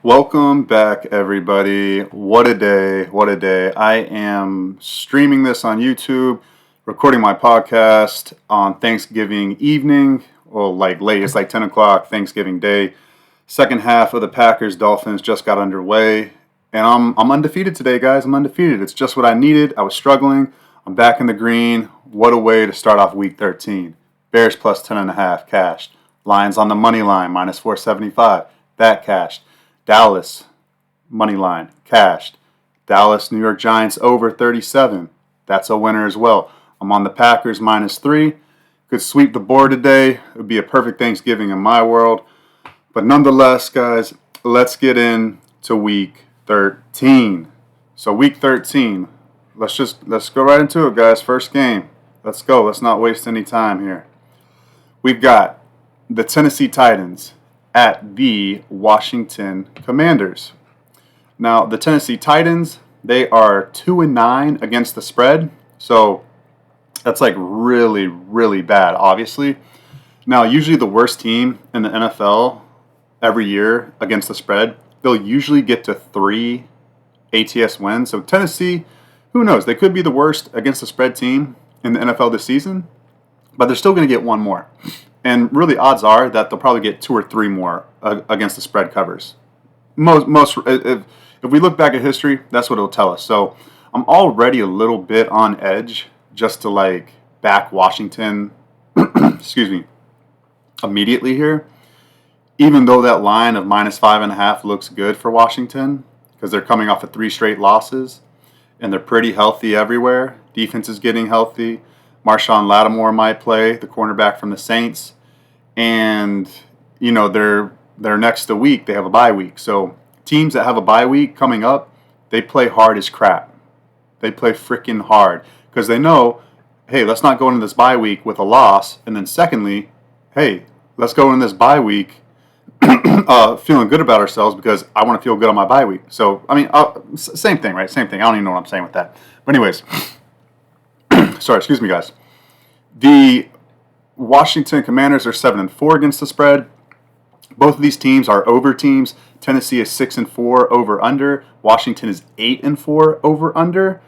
Welcome back, everybody. What a day. What a day. I am streaming this on YouTube, recording my podcast on Thanksgiving evening. Well, like late. It's like 10 o'clock, Thanksgiving Day. Second half of the Packers Dolphins just got underway. And I'm undefeated today, guys. I'm undefeated. It's just what I needed. I was struggling. I'm back in the green. What a way to start off week 13. Bears plus 10.5 cashed. Lions on the money line, minus 475. That cashed. Dallas, money line, cashed. Dallas, New York Giants over 37. That's a winner as well. I'm on the Packers minus 3. Could sweep the board today. It would be a perfect Thanksgiving in my world. But nonetheless, guys, let's get into week 13. So week 13, let's go right into it, guys. First game. Let's go. Let's not waste any time here. We've got the Tennessee Titans at the Washington Commanders. Now, the Tennessee Titans, they are 2-9 against the spread. So that's like really, really bad, obviously. Now, usually the worst team in the NFL every year against the spread, they'll usually get to 3 ATS wins. So Tennessee, who knows? They could be the worst against the spread team in the NFL this season, but they're still going to get one more. And really, odds are that they'll probably get 2 or 3 more against the spread covers. If we look back at history, that's what it'll tell us. So I'm already a little bit on edge just to like back Washington, excuse me, immediately here. Even though that line of minus 5.5 looks good for Washington because they're coming off of 3 straight losses and they're pretty healthy everywhere. Defense is getting healthy. Marshawn Lattimore might play, the cornerback from the Saints. And, you know, they're next week, they have a bye week. So teams that have a bye week coming up, they play hard as crap. They play freaking hard because they know, hey, let's not go into this bye week with a loss. And then secondly, hey, let's go into this bye week feeling good about ourselves because I want to feel good on my bye week. So, I mean, same thing, right? Same thing. I don't even know what I'm saying with that. But anyways, sorry, excuse me, guys. The Washington Commanders are 7-4 against the spread. Both of these teams are over teams. Tennessee is 6-4 over under. Washington is 8-4 over under.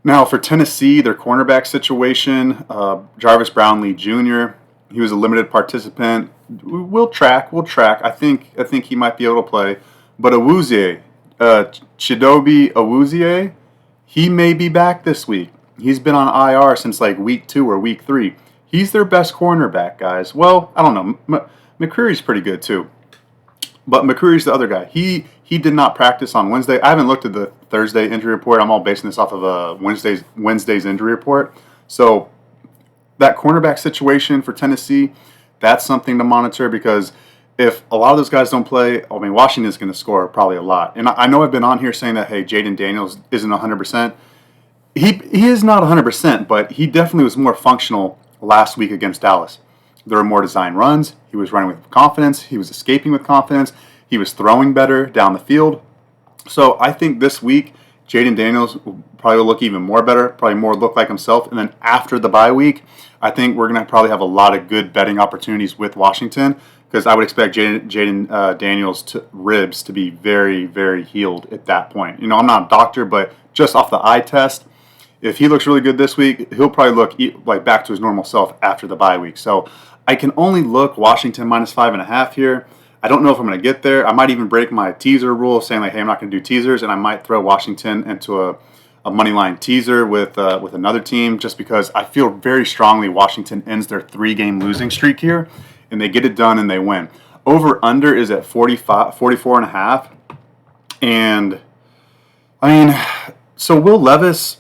Now for Tennessee, their cornerback situation, Jarvis Brownlee Jr. He was a limited participant. We'll track. I think he might be able to play. But Awuzie, Chidobe Awuzie, he may be back this week. He's been on IR since like week 2 or week 3. He's their best cornerback, guys. Well, I don't know. McCreary's pretty good too. But McCreary's the other guy. He did not practice on Wednesday. I haven't looked at the Thursday injury report. I'm all basing this off of Wednesday's injury report. So that cornerback situation for Tennessee, that's something to monitor because if a lot of those guys don't play, I mean, Washington's going to score probably a lot. And I know I've been on here saying that, hey, Jaden Daniels isn't 100%. He is not 100%, but he definitely was more functional last week against Dallas. There were more design runs. He was running with confidence. He was escaping with confidence. He was throwing better down the field. So I think this week, Jaden Daniels will probably look even more better, probably more look like himself. And then after the bye week, I think we're going to probably have a lot of good betting opportunities with Washington because I would expect Jaden Daniels' ribs to be very, very healed at that point. You know, I'm not a doctor, but just off the eye test, if he looks really good this week, he'll probably look like back to his normal self after the bye week. So I can only look Washington minus 5.5 here. I don't know if I'm going to get there. I might even break my teaser rule saying like, hey, I'm not going to do teasers, and I might throw Washington into a money line teaser with another team just because I feel very strongly Washington ends their 3-game losing streak here, and they get it done and they win. Over-under is at 44.5. And, I mean, so Will Levis,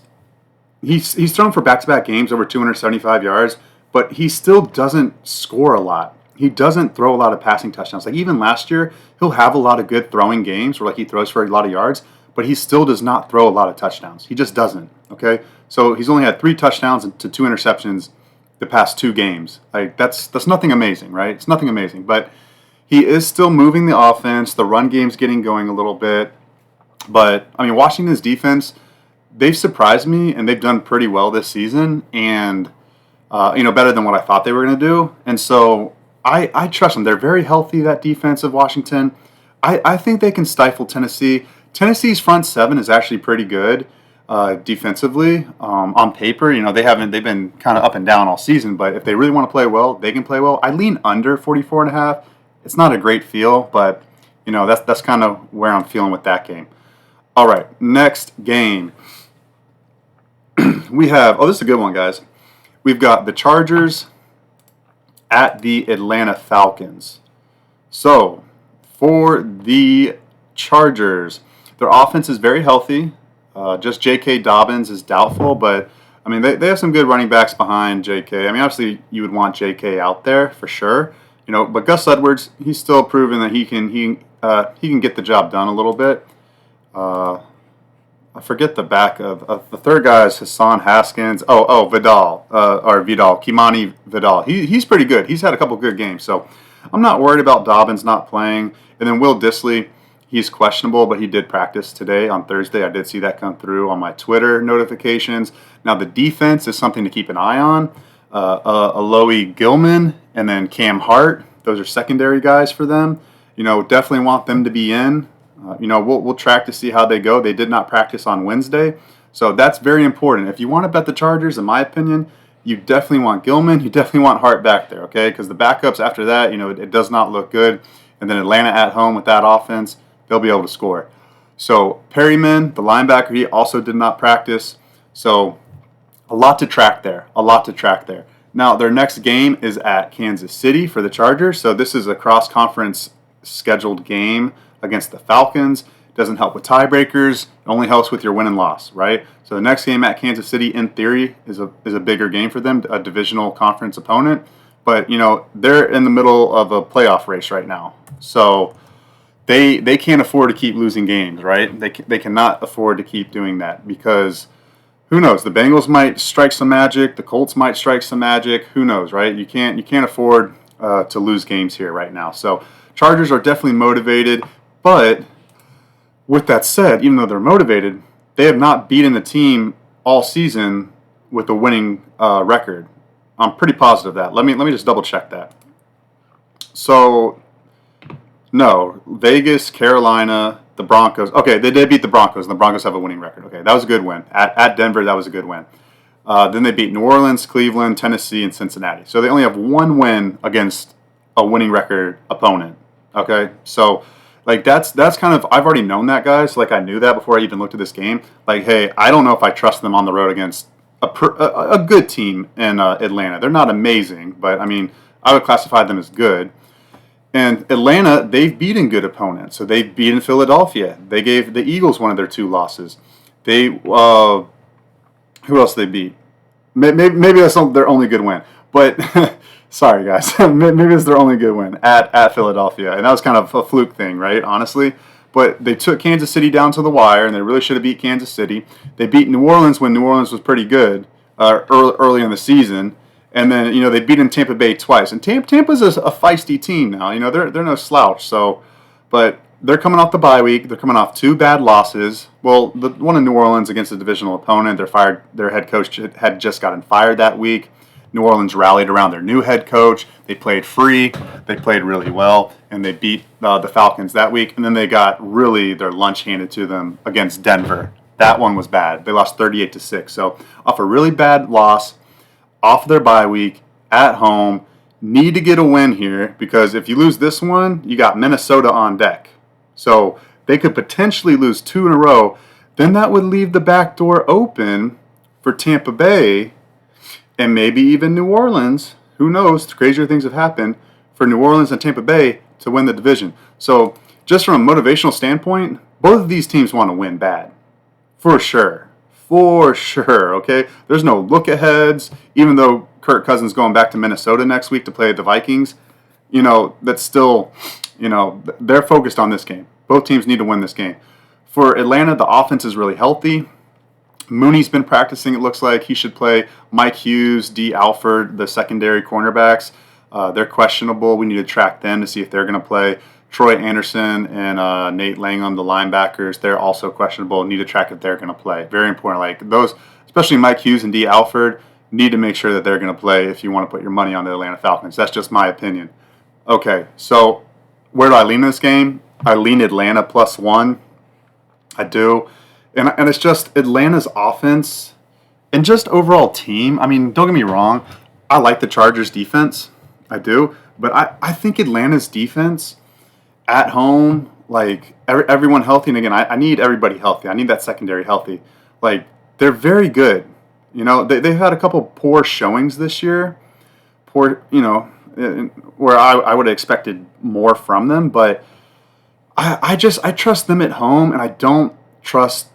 he's thrown for back-to-back games over 275 yards, but he still doesn't score a lot. He doesn't throw a lot of passing touchdowns. Like even last year, he'll have a lot of good throwing games where like he throws for a lot of yards, but he still does not throw a lot of touchdowns. He just doesn't, okay? So he's only had 3 touchdowns to 2 interceptions the past 2 games. Like that's nothing amazing, right? It's nothing amazing, but he is still moving the offense. The run game's getting going a little bit. But I mean, Washington's defense, they've surprised me and they've done pretty well this season and better than what I thought they were going to do. And so I trust them. They're very healthy, that defense of Washington. I think they can stifle Tennessee. Tennessee's front seven is actually pretty good defensively. On paper, they've been kind of up and down all season, but if they really want to play well, they can play well. I lean under 44.5. It's not a great feel, but that's kind of where I'm feeling with that game. All right, next game. We have, this is a good one, guys. We've got the Chargers at the Atlanta Falcons. So, for the Chargers, their offense is very healthy. Just J.K. Dobbins is doubtful, but, I mean, they have some good running backs behind J.K. I mean, obviously, you would want J.K. out there for sure. But Gus Edwards, he's still proven that he can get the job done a little bit. I forget the back of the third guy is Hassan Haskins. Vidal, Kimani Vidal. He's pretty good. He's had a couple good games, so I'm not worried about Dobbins not playing. And then Will Dissly, he's questionable, but he did practice today on Thursday. I did see that come through on my Twitter notifications. Now the defense is something to keep an eye on. Alohi Gilman and then Cam Hart. Those are secondary guys for them. Definitely want them to be in. We'll track to see how they go. They did not practice on Wednesday, so that's very important. If you want to bet the Chargers, in my opinion, you definitely want Gilman. You definitely want Hart back there, okay? Because the backups after that, it does not look good. And then Atlanta at home with that offense, they'll be able to score. So Perryman, the linebacker, he also did not practice. So a lot to track there. Now, their next game is at Kansas City for the Chargers. So this is a cross-conference scheduled game against the Falcons. Doesn't help with tiebreakers. It only helps with your win and loss, right? So the next game at Kansas City, in theory, is a bigger game for them, a divisional conference opponent. But, they're in the middle of a playoff race right now. So they can't afford to keep losing games, right? They cannot afford to keep doing that because who knows? The Bengals might strike some magic. The Colts might strike some magic. Who knows, right? You can't afford to lose games here right now. So Chargers are definitely motivated. But with that said, even though they're motivated, they have not beaten the team all season with a winning record. I'm pretty positive of that. Let me just double check that. So, no, Vegas, Carolina, the Broncos. Okay, they did beat the Broncos, and the Broncos have a winning record. Okay, that was a good win. At Denver, that was a good win. Then they beat New Orleans, Cleveland, Tennessee, and Cincinnati. So they only have one win against a winning record opponent. Okay, so that's kind of, I've already known that, guys. I knew that before I even looked at this game. Hey, I don't know if I trust them on the road against a good team in Atlanta. They're not amazing, but I mean, I would classify them as good. And Atlanta, they've beaten good opponents. So they've beaten Philadelphia. They gave the Eagles one of their 2 losses. Who else they beat? Maybe that's their only good win. But sorry, guys. Maybe it's their only good win at Philadelphia. And that was kind of a fluke thing, right? Honestly. But they took Kansas City down to the wire, and they really should have beat Kansas City. They beat New Orleans when New Orleans was pretty good early in the season. And then, they beat in Tampa Bay twice. And Tampa's a feisty team now. They're no slouch. So, but they're coming off the bye week. They're coming off 2 bad losses. Well, the one in New Orleans against a divisional opponent. Their head coach had just gotten fired that week. New Orleans rallied around their new head coach. They played free. They played really well, and they beat the Falcons that week. And then they got really their lunch handed to them against Denver. That one was bad. They lost 38-6. So off a really bad loss, off their bye week, at home, need to get a win here because if you lose this one, you got Minnesota on deck. So they could potentially lose 2 in a row. Then that would leave the back door open for Tampa Bay and maybe even New Orleans. Who knows? Crazier things have happened for New Orleans and Tampa Bay to win the division. So just from a motivational standpoint, both of these teams want to win bad. For sure. Okay? There's no look-aheads. Even though Kirk Cousins going back to Minnesota next week to play the Vikings, that's still, they're focused on this game. Both teams need to win this game. For Atlanta, the offense is really healthy. Mooney's been practicing, it looks like. He should play. Mike Hughes, D. Alford, the secondary cornerbacks, they're questionable. We need to track them to see if they're going to play. Troy Anderson and Nate Langham, the linebackers, they're also questionable. Need to track if they're going to play. Very important. Those, especially Mike Hughes and D. Alford, need to make sure that they're going to play if you want to put your money on the Atlanta Falcons. That's just my opinion. Okay, so where do I lean in this game? I lean Atlanta +1. I do. And it's just Atlanta's offense and just overall team. I mean, don't get me wrong. I like the Chargers defense. I do. But I think Atlanta's defense at home, like everyone healthy. And again, I need everybody healthy. I need that secondary healthy. Like, they're very good. You know, they've had a couple poor showings this year. Poor, you know, where I would have expected more from them. But I trust them at home, and I don't trust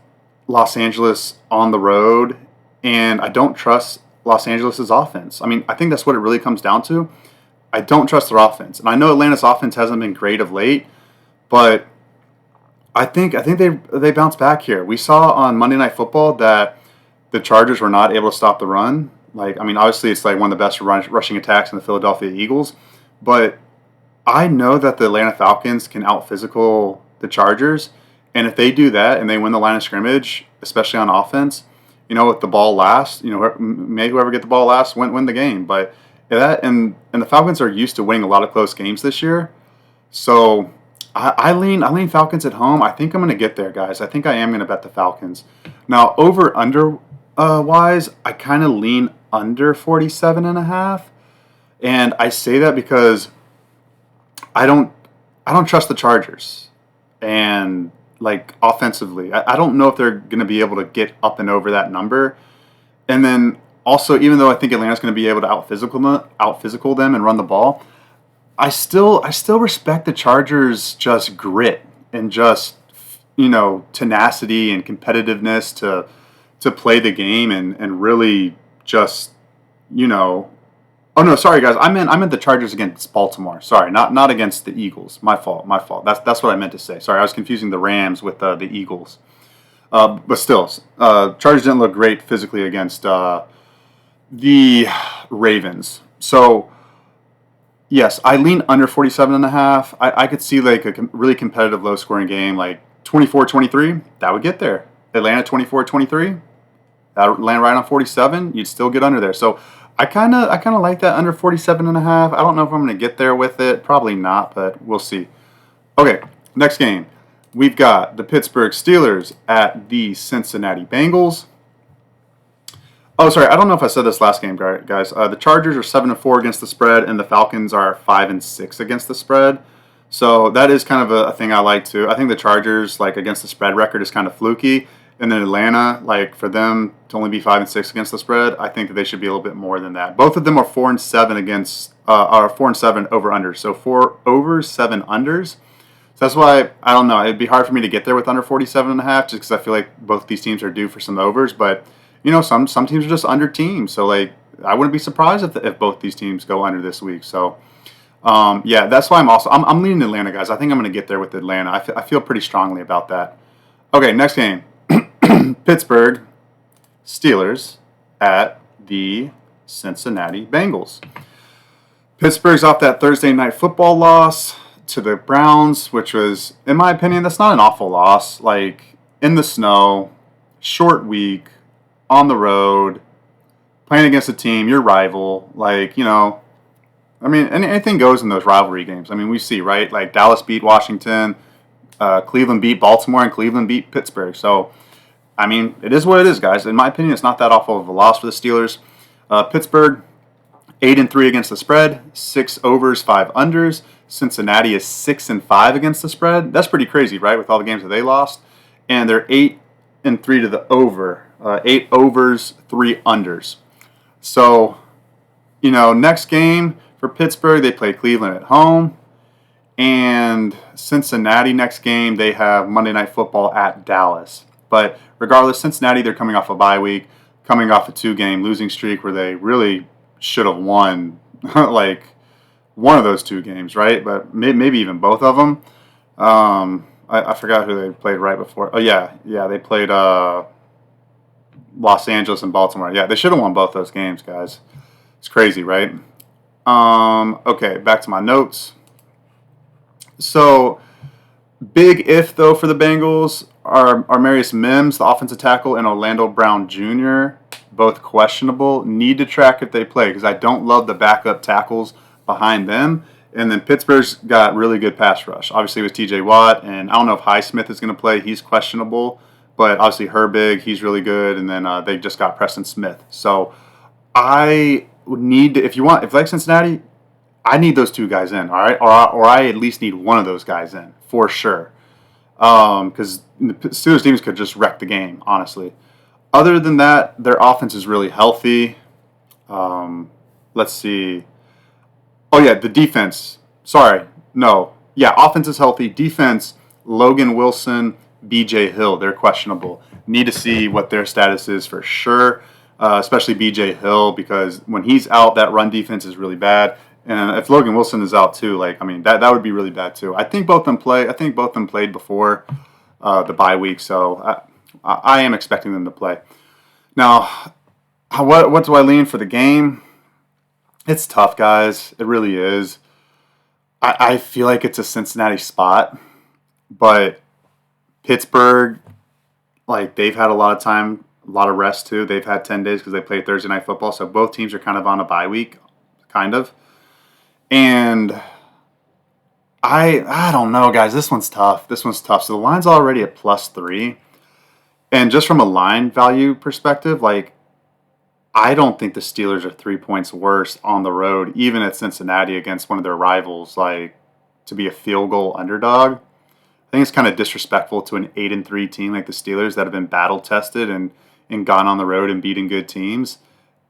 Los Angeles on the road, and I don't trust Los Angeles' offense. I mean, I think that's what it really comes down to. I don't trust their offense, and I know Atlanta's offense hasn't been great of late, but I think they bounce back here. We saw on Monday Night Football that the Chargers were not able to stop the run. Like, I mean, obviously it's like one of the best rushing attacks in the Philadelphia Eagles, but I know that the Atlanta Falcons can out-physical the Chargers, and if they do that and they win the line of scrimmage, especially on offense, you know, with the ball last, you know, maybe whoever get the ball last win the game. But that and the Falcons are used to winning a lot of close games this year, so I lean Falcons at home. I think I'm going to get there, guys. I think I am going to bet the Falcons. Now, over under wise, I kind of lean under 47.5, and I say that because I don't trust the Chargers, and like offensively, I don't know if they're going to be able to get up and over that number. And then also, even though I think Atlanta's going to be able to out-physical them and run the ball, I still respect the Chargers' just grit and just, you know, tenacity and competitiveness to play the game and really just, you know. Oh no, sorry guys. I meant the Chargers against Baltimore. Sorry, not against the Eagles. My fault. That's what I meant to say. Sorry, I was confusing the Rams with the Eagles. But still, Chargers didn't look great physically against the Ravens. So yes, I lean under 47.5. I could see like a really competitive, low-scoring game, like 24-23. That would get there. Atlanta 24-23. That would land right on 47. You'd still get under there. So I kind of like that under 47.5. I don't know if I'm going to get there with it. Probably not, but we'll see. Okay, next game. We've got the Pittsburgh Steelers at the Cincinnati Bengals. Oh, sorry. I don't know if I said this last game, guys. The Chargers are 7-4 against the spread, and the Falcons are 5-6 against the spread. So that is kind of a thing I like too. I think the Chargers, like against the spread record, is kind of fluky. And then Atlanta, like for them to only be 5-6 against the spread, I think that they should be a little bit more than that. Both of them are 4-7 against, are 4-7 over unders. So 4 overs, 7 unders. So that's why I don't know. It'd be hard for me to get there with under 47.5, just because I feel like both these teams are due for some overs. But you know, some teams are just under teams. So like, I wouldn't be surprised if both these teams go under this week. So yeah, that's why I'm leaning Atlanta, guys. I think I'm going to get there with Atlanta. I feel pretty strongly about that. Okay, next game. Pittsburgh Steelers at the Cincinnati Bengals. Pittsburgh's off that Thursday night football loss to the Browns, which was, in my opinion, that's not an awful loss. Like, in the snow, short week, on the road, playing against a team, your rival. Like, you know, I mean, anything goes in those rivalry games. I mean, we see, right? Like, Dallas beat Washington, Cleveland beat Baltimore, and Cleveland beat Pittsburgh. So, I mean, it is what it is, guys. In my opinion, it's not that awful of a loss for the Steelers. Pittsburgh, 8-3 against the spread, 6 overs, 5 unders. Cincinnati is 6-5 against the spread. That's pretty crazy, right? With all the games that they lost, and they're 8-3 to the over, 8 overs, 3 unders. So, you know, next game for Pittsburgh, they play Cleveland at home, and Cincinnati next game they have Monday Night Football at Dallas. But regardless, Cincinnati, they're coming off a bye week, coming off a 2-game losing streak where they really should have won like one of those 2 games, right? But maybe even both of them. I forgot who they played right before. Oh, yeah, they played Los Angeles and Baltimore. Yeah, they should have won both those games, guys. It's crazy, right? Okay, back to my notes. So, big if, though, for the Bengals are Marius Mims, the offensive tackle, and Orlando Brown Jr., both questionable. Need to track if they play, because I don't love the backup tackles behind them. And then Pittsburgh's got really good pass rush. Obviously with TJ Watt, and I don't know if Highsmith is going to play. He's questionable. But obviously Herbig, he's really good. And then they just got Preston Smith. So I would need to, if like Cincinnati, I need those two guys in, all right? Or I at least need one of those guys in, for sure. Because the Steelers teams could just wreck the game, honestly. Other than that, their offense is really healthy. Let's see. Oh, yeah, the defense. Sorry. No. Yeah, offense is healthy. Defense, Logan Wilson, BJ Hill, they're questionable. Need to see what their status is for sure, especially BJ Hill, because when he's out, that run defense is really bad. And if Logan Wilson is out too, that would be really bad too. I think both of them play. I think both of them played before the bye week, so I am expecting them to play. Now, what do I lean for the game? It's tough, guys. It really is. I feel like it's a Cincinnati spot, but Pittsburgh, they've had a lot of time, a lot of rest too. They've had 10 days because they played Thursday Night Football, so both teams are kind of on a bye week, kind of. And I don't know, guys. This one's tough. So the line's already at +3. And just from a line value perspective, I don't think the Steelers are 3 points worse on the road, even at Cincinnati against one of their rivals, to be a field goal underdog. I think it's kind of disrespectful to an 8-3 team like the Steelers that have been battle tested and gone on the road and beaten good teams.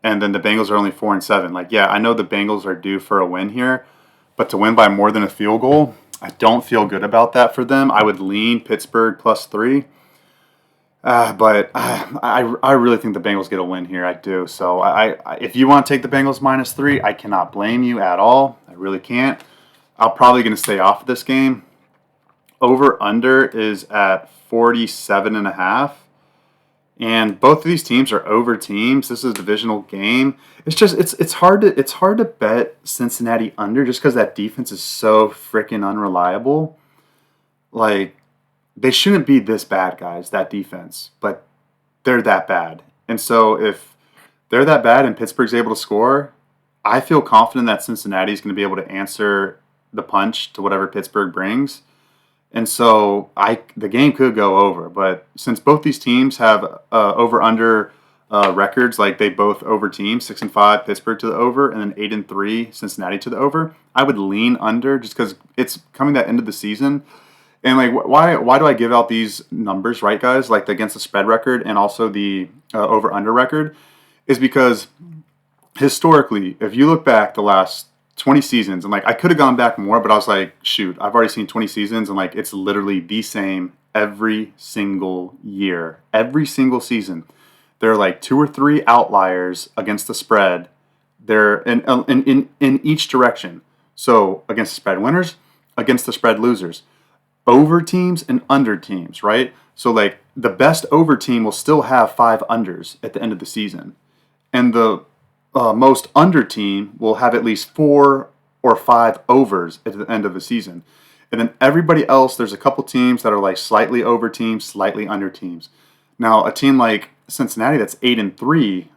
And then the Bengals are only 4-7. Yeah, I know the Bengals are due for a win here, but to win by more than a field goal, I don't feel good about that for them. I would lean Pittsburgh +3. But I really think the Bengals get a win here. I do. So if you want to take the Bengals -3, I cannot blame you at all. I really can't. I'm probably going to stay off of this game. Over/under is at 47.5. And both of these teams are over teams. This is a divisional game. It's just it's hard to bet Cincinnati under just because that defense is so freaking unreliable. They shouldn't be this bad, guys, that defense, but they're that bad. And so if they're that bad and Pittsburgh's able to score, I feel confident that Cincinnati is going to be able to answer the punch to whatever Pittsburgh brings. And so the game could go over. But since both these teams have over-under records, they both over teams, 6-5 Pittsburgh to the over, and then 8-3 Cincinnati to the over, I would lean under just because it's coming that end of the season. And why do I give out these numbers, right, guys? Against the spread record and also the over/under record, is because historically, if you look back the last 20 seasons, and I could have gone back more, but I was like, shoot, I've already seen 20 seasons, and it's literally the same every single year, every single season. There are 2 or 3 outliers against the spread. They're in each direction. So against the spread winners, against the spread losers. Over teams and under teams, right? So the best over team will still have 5 unders at the end of the season, and the most under team will have at least 4 or 5 overs at the end of the season. And then everybody else, there's a couple teams that are slightly over teams, slightly under teams. Now a team like Cincinnati that's 8-3,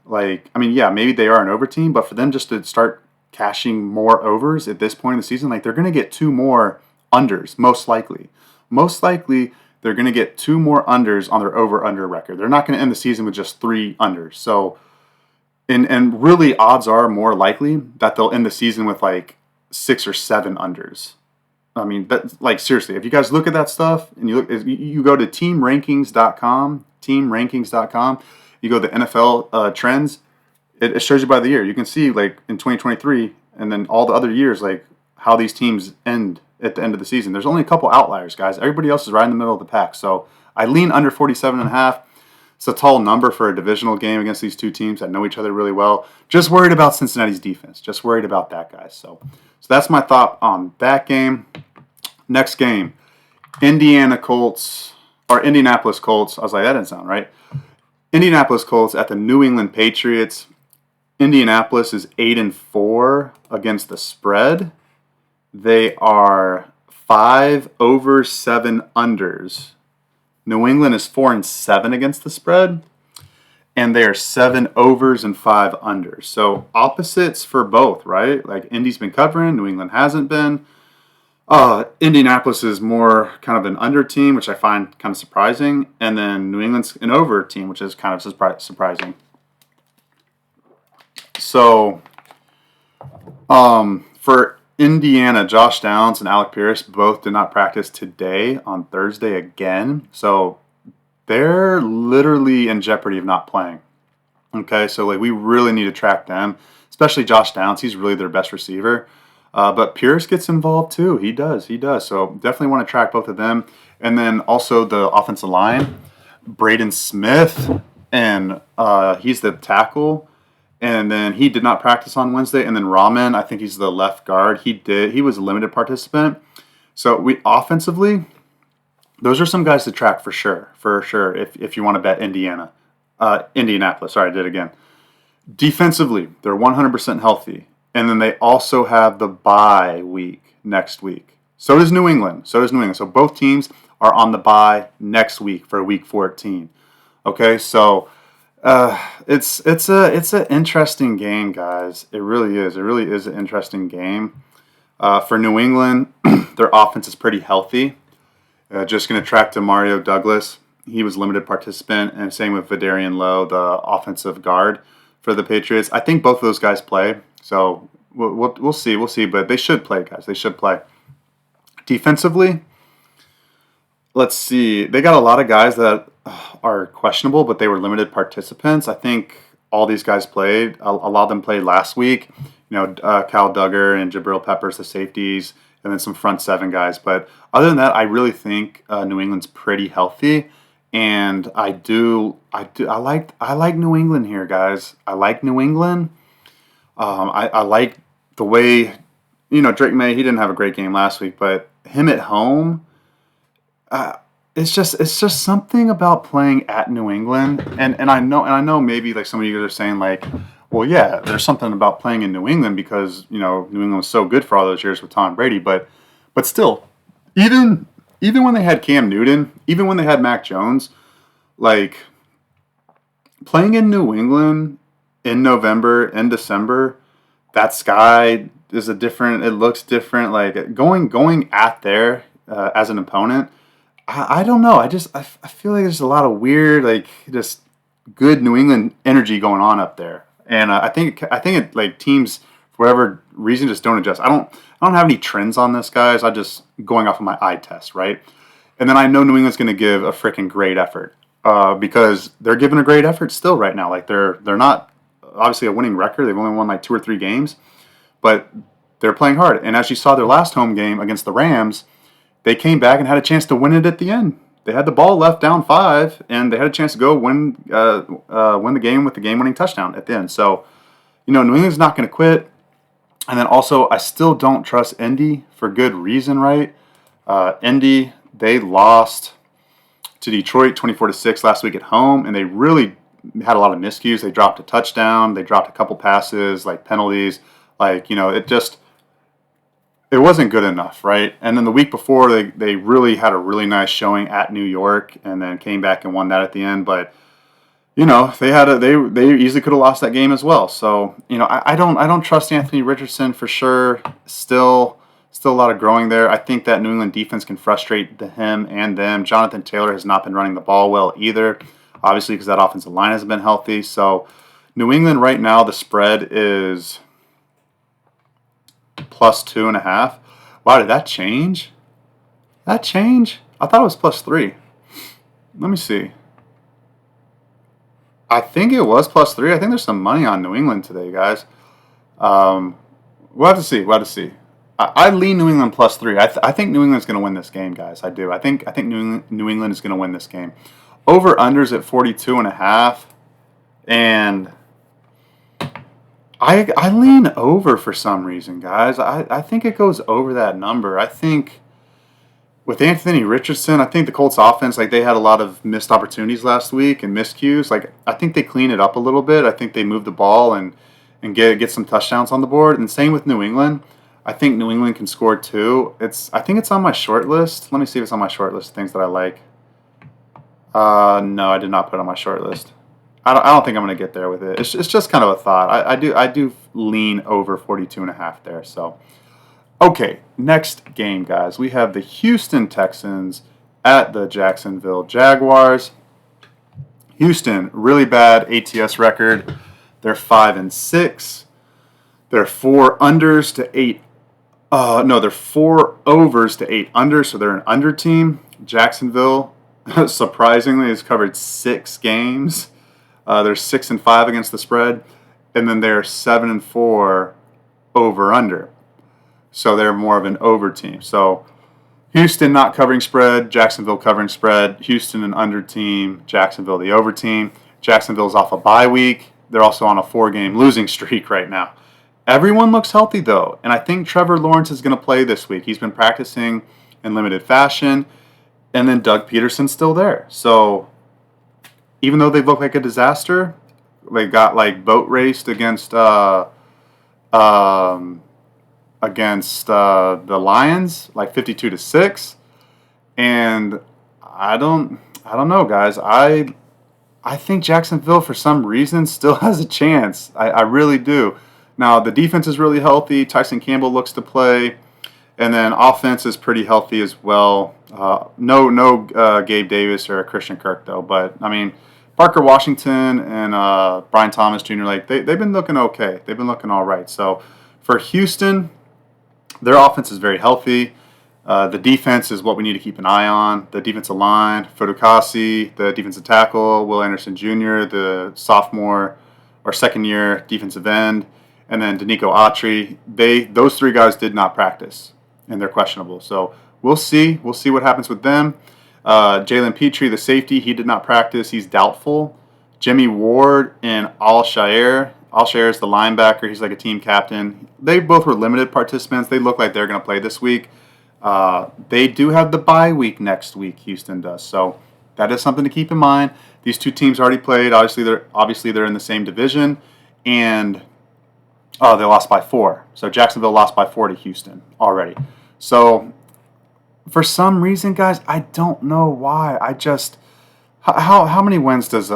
maybe they are an over team, but for them just to start cashing more overs at this point in the season, they're going to get 2 more unders, most likely. Most likely, they're going to get 2 more unders on their over-under record. They're not going to end the season with just 3 unders. So, and really, odds are more likely that they'll end the season with 6 or 7 unders. I mean, that seriously, if you guys look at that stuff and you go to teamrankings.com, you go to NFL trends, it shows you by the year. You can see in 2023 and then all the other years how these teams end at the end of the season. There's only a couple outliers, guys. Everybody else is right in the middle of the pack. So I lean under 47.5. It's a tall number for a divisional game against these two teams that know each other really well. Just worried about Cincinnati's defense. Just worried about that, guys. So that's my thought on that game. Next game, Indianapolis Colts. I was like, that didn't sound right. Indianapolis Colts at the New England Patriots. Indianapolis is 8-4 against the spread. They are 5 over 7 unders. New England is 4-7 against the spread. and they are 7 overs and 5 unders. So opposites for both, right? Like Indy's been covering, New England hasn't been. Indianapolis is more kind of an under team, which I find kind of surprising, and then New England's an over team, which is kind of surprising. So, for Indiana, Josh Downs and Alec Pierce both did not practice today on Thursday again. So they're literally in jeopardy of not playing. Okay, so like we really need to track them, especially Josh Downs. He's really their best receiver. But Pierce gets involved too. He does. So definitely want to track both of them. And then also the offensive line, Braden Smith, and he's the tackle. And then he did not practice on Wednesday. And then Rahman, I think he's the left guard. He was a limited participant. So we offensively, those are some guys to track for sure. If you want to bet Indianapolis. Sorry, I did it again. Defensively, they're 100% healthy. And then they also have the bye week next week. So does New England. So both teams are on the bye next week for week 14. Okay, so it's an interesting game, guys. It really is. It really is an interesting game. For New England, their offense is pretty healthy. Just going to track to Mario Douglas. He was limited participant, and same with Vidarian Lowe, the offensive guard for the Patriots. I think both of those guys play, so we'll see. But they should play, guys. They should play. Defensively, let's see. They got a lot of guys that are questionable, but they were limited participants. I think all these guys played. A lot of them played last week. Cal Duggar and Jabril Peppers, the safeties, and then some front seven guys. But other than that, I really think New England's pretty healthy. And I like New England here, guys. I like New England. I like the way, Drake May, he didn't have a great game last week, but him at home, it's just something about playing at New England. And I know maybe like some of you guys are saying like, well, yeah, there's something about playing in New England because, New England was so good for all those years with Tom Brady, but still, even when they had Cam Newton, even when they had Mac Jones, like playing in New England in November and December, that sky is it looks different. Like going at there as an opponent, I don't know. I feel like there's a lot of weird, like just good New England energy going on up there, and I think it like teams for whatever reason just don't adjust. I don't have any trends on this, guys. I'm just going off of my eye test, right? And then I know New England's going to give a freaking great effort because they're giving a great effort still right now. Like they're not obviously a winning record. They've only won like 2 or 3 games, but they're playing hard. And as you saw their last home game against the Rams, they came back and had a chance to win it at the end. They had the ball left down 5, and they had a chance to go win the game with the game-winning touchdown at the end. So, New England's not going to quit. And then also, I still don't trust Indy for good reason, right? Indy, they lost to Detroit 24-6 last week at home, and they really had a lot of miscues. They dropped a touchdown. They dropped a couple passes, like penalties. Like, it wasn't good enough, right? And then the week before, they really had a really nice showing at New York, and then came back and won that at the end. But they easily could have lost that game as well. So I don't trust Anthony Richardson for sure. Still a lot of growing there. I think that New England defense can frustrate him and them. Jonathan Taylor has not been running the ball well either, obviously because that offensive line hasn't been healthy. So New England right now, the spread is +2.5. Wow, did that change? I thought it was +3. Let me see. I think it was +3. I think there's some money on New England today, guys. We'll have to see. I lean New England +3. I think New England's going to win this game, guys. I do. I think New England is going to win this game. Over unders at 42.5, and I lean over for some reason, guys. I think it goes over that number. I think with Anthony Richardson, I think the Colts offense, like they had a lot of missed opportunities last week and miscues. Like I think they clean it up a little bit. I think they move the ball and get some touchdowns on the board. And same with New England. I think New England can score too. I think it's on my short list. Let me see if it's on my short list of things that I like. No, I did not put it on my short list. I don't think I'm going to get there with it. It's just kind of a thought. I do lean over 42.5 there. So, okay, next game, guys. We have the Houston Texans at the Jacksonville Jaguars. Houston, really bad ATS record. They're 5-6. They're 4 unders to 8. No, they're 4 overs to 8 unders, so they're an under team. Jacksonville, surprisingly, has covered 6 games. They're 6-5 against the spread, and then they're 7-4 over under. So they're more of an over team. So Houston not covering spread, Jacksonville covering spread. Houston an under team, Jacksonville the over team. Jacksonville's off a bye week. They're also on a 4-game losing streak right now. Everyone looks healthy though, and I think Trevor Lawrence is going to play this week. He's been practicing in limited fashion, and then Doug Peterson's still there. So even though they look like a disaster, they got like boat raced against the Lions, like 52-6, and I don't know, guys. I think Jacksonville for some reason still has a chance. I really do. Now the defense is really healthy. Tyson Campbell looks to play, and then offense is pretty healthy as well. No Gabe Davis or Christian Kirk though, but I mean Parker Washington and Brian Thomas Jr. like they've been looking okay. They've been looking all right. So for Houston, their offense is very healthy. The defense is what we need to keep an eye on. The defensive line, Fodukasi, the defensive tackle, Will Anderson Jr., the sophomore or second-year defensive end, and then Danico Autry. Those 3 guys did not practice, and they're questionable. So we'll see. We'll see what happens with them. Jalen Petrie, the safety, he did not practice. He's doubtful. Jimmy Ward and Al-Shaair. Al-Shaair is the linebacker. He's like a team captain. They both were limited participants. They look like they're going to play this week. They do have the bye week next week, Houston does. So that is something to keep in mind. These 2 teams already played. Obviously they're in the same division. And they lost by 4. So Jacksonville lost by 4 to Houston already. So for some reason, guys, I don't know why. How many wins does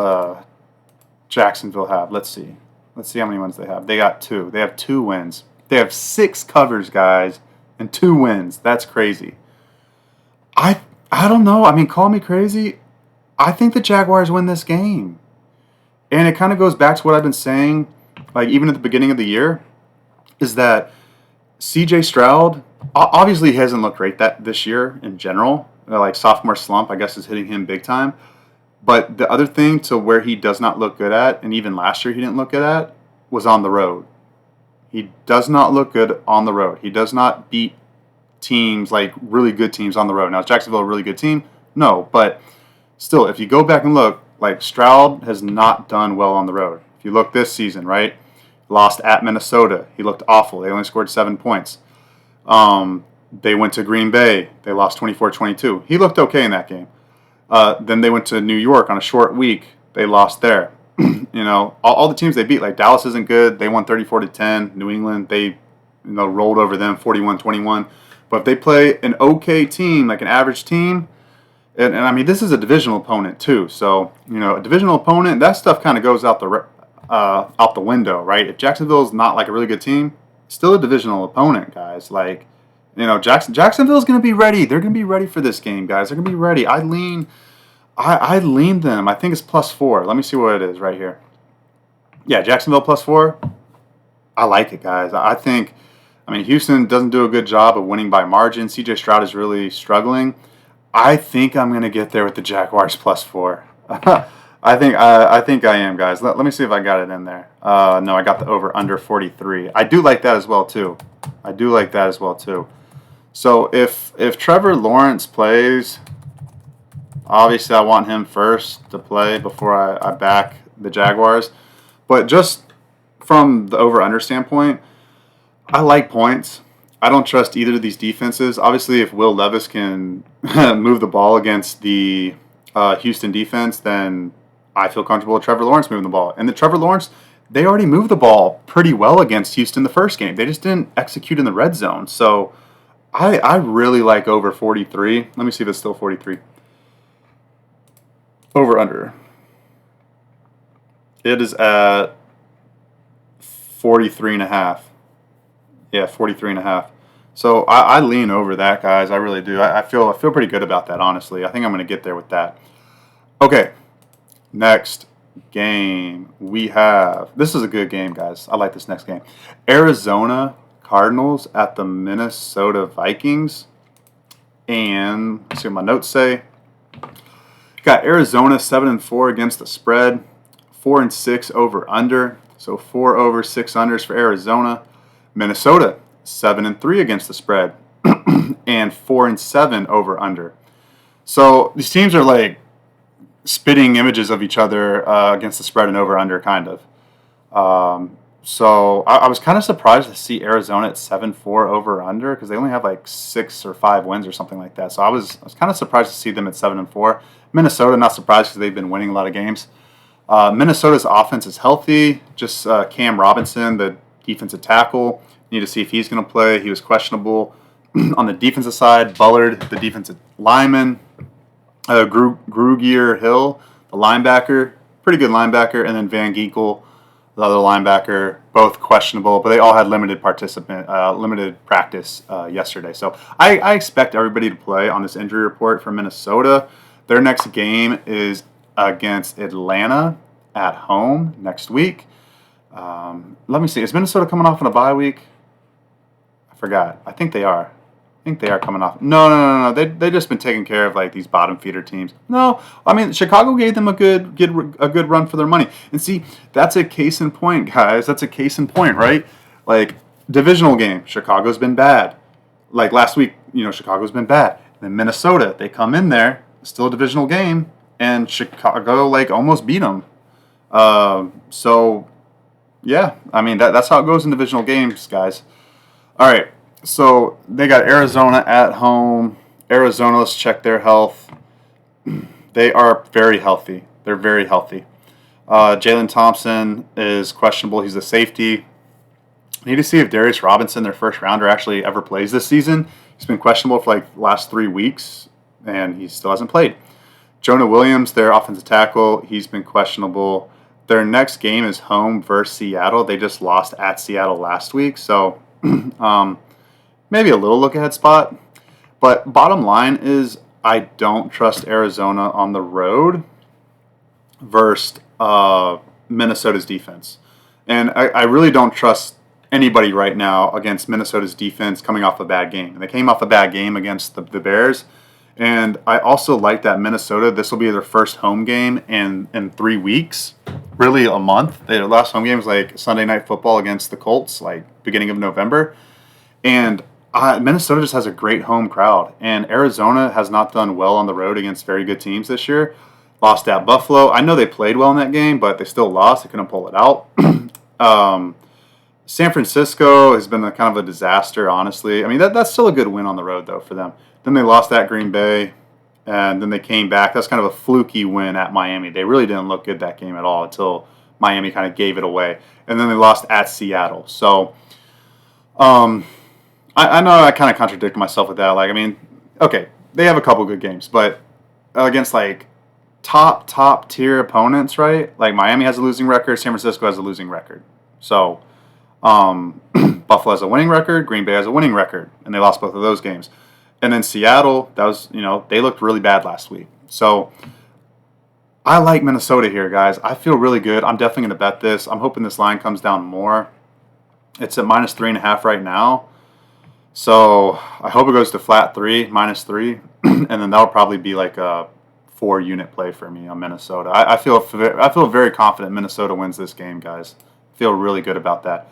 Jacksonville have? Let's see. Let's see how many wins they have. They got 2. They have 2 wins. They have 6 covers, guys, and 2 wins. That's crazy. I don't know. I mean, call me crazy. I think the Jaguars win this game. And it kind of goes back to what I've been saying, like even at the beginning of the year, is that CJ Stroud, obviously he hasn't looked great this year in general. Like sophomore slump, I guess, is hitting him big time. But the other thing to where he does not look good at, and even last year he didn't look good at, was on the road. He does not look good on the road. He does not beat teams, like really good teams on the road. Now, is Jacksonville a really good team? No, but still, if you go back and look, like Stroud has not done well on the road. If you look this season, right? Lost at Minnesota. He looked awful. They only scored 7 points. They went to Green Bay. They lost 24-22. He looked okay in that game. Then they went to New York on a short week. They lost there. All the teams they beat, like Dallas isn't good. They won 34-10. New England, they rolled over them 41-21. But if they play an okay team, like an average team, and I mean this is a divisional opponent too. So a divisional opponent, that stuff kind of goes out the window, right? If Jacksonville's not like a really good team, still a divisional opponent, guys. Like Jacksonville's going to be ready. They're going to be ready for this game, guys. They're going to be ready. I lean them. I think it's +4. Let me see what it is right here. Yeah, Jacksonville +4. I like it, guys. I mean, Houston doesn't do a good job of winning by margin. CJ Stroud is really struggling. I think I'm going to get there with the Jaguars +4. I think I am, guys. Let me see if I got it in there. No, I got the over under 43. I do like that as well too. So if Trevor Lawrence plays, obviously I want him first to play before I back the Jaguars. But just from the over-under standpoint, I like points. I don't trust either of these defenses. Obviously, if Will Levis can move the ball against the Houston defense, then I feel comfortable with Trevor Lawrence moving the ball. And the Trevor Lawrence, they already moved the ball pretty well against Houston the first game. They just didn't execute in the red zone. So I really like over 43. Let me see if it's still 43. Over under. It is at 43.5. Yeah, 43.5. So I lean over that, guys. I really do. I feel pretty good about that, honestly. I think I'm going to get there with that. Okay, next game we have. This is a good game, guys. I like this next game. Arizona Cardinals at the Minnesota Vikings. And let's see what my notes say. Got Arizona 7-4 against the spread, 4-6 over under. So 4 over, 6 unders for Arizona. Minnesota 7-3 against the spread, and 4-7 over under. So these teams are like spitting images of each other against the spread and over under, kind of. So I was kind of surprised to see Arizona at 7-4 over under, because they only have like 6 or 5 wins or something like that. So I was kind of surprised to see them at 7-4. Minnesota, not surprised because they've been winning a lot of games. Minnesota's offense is healthy. Just Cam Robinson, the defensive tackle. Need to see if he's going to play. He was questionable. On the defensive side, Bullard, the defensive lineman. Grugier Hill, the linebacker. Pretty good linebacker. And then Van Ginkel, the other linebacker. Both questionable, but they all had limited practice yesterday. So I expect everybody to play on this injury report for Minnesota. Their next game is against Atlanta at home next week. Let me see. Is Minnesota coming off on a bye week? I forgot. I think they are. I think they are coming off. No. They just been taking care of like these bottom feeder teams. No, I mean Chicago gave them a good run for their money. And see, that's a case in point, guys. That's a case in point, right? Like divisional game, Chicago's been bad. Like last week, Chicago's been bad. And then Minnesota, they come in there, still a divisional game, and Chicago like almost beat them. So yeah, I mean that's how it goes in divisional games, guys. All right, so they got Arizona at home. Arizona, let's check their health. They are very healthy. They're very healthy. Jalen Thompson is questionable. He's a safety. Need to see if Darius Robinson, their first rounder, actually ever plays this season. He's been questionable for like the last 3 weeks, and he still hasn't played. Jonah Williams, their offensive tackle, he's been questionable. Their next game is home versus Seattle. They just lost at Seattle last week, so maybe a little look-ahead spot. But bottom line is I don't trust Arizona on the road versus Minnesota's defense. And I really don't trust anybody right now against Minnesota's defense coming off a bad game. And they came off a bad game against the Bears. And I also like that Minnesota, this will be their first home game in 3 weeks, really a month. Their last home game was like Sunday Night Football against the Colts, like beginning of November. And Minnesota just has a great home crowd. And Arizona has not done well on the road against very good teams this year. Lost at Buffalo. I know they played well in that game, but they still lost. They couldn't pull it out. San Francisco has been kind of a disaster, honestly. I mean, that's still a good win on the road, though, for them. Then they lost at Green Bay, and then they came back. That's kind of a fluky win at Miami. They really didn't look good that game at all until Miami kind of gave it away. And then they lost at Seattle. So, I know I kind of contradict myself with that. Like, I mean, okay, they have a couple good games, but against, like, top tier opponents, right? Like, Miami has a losing record. San Francisco has a losing record. So, Buffalo has a winning record. Green Bay has a winning record. And they lost both of those games. And then Seattle, that was, they looked really bad last week. So I like Minnesota here, guys. I feel really good. I'm definitely going to bet this. I'm hoping this line comes down more. It's at -3.5 right now. So I hope it goes to flat 3, -3. And then that'll probably be like a 4-unit play for me on Minnesota. I feel very confident Minnesota wins this game, guys. Feel really good about that.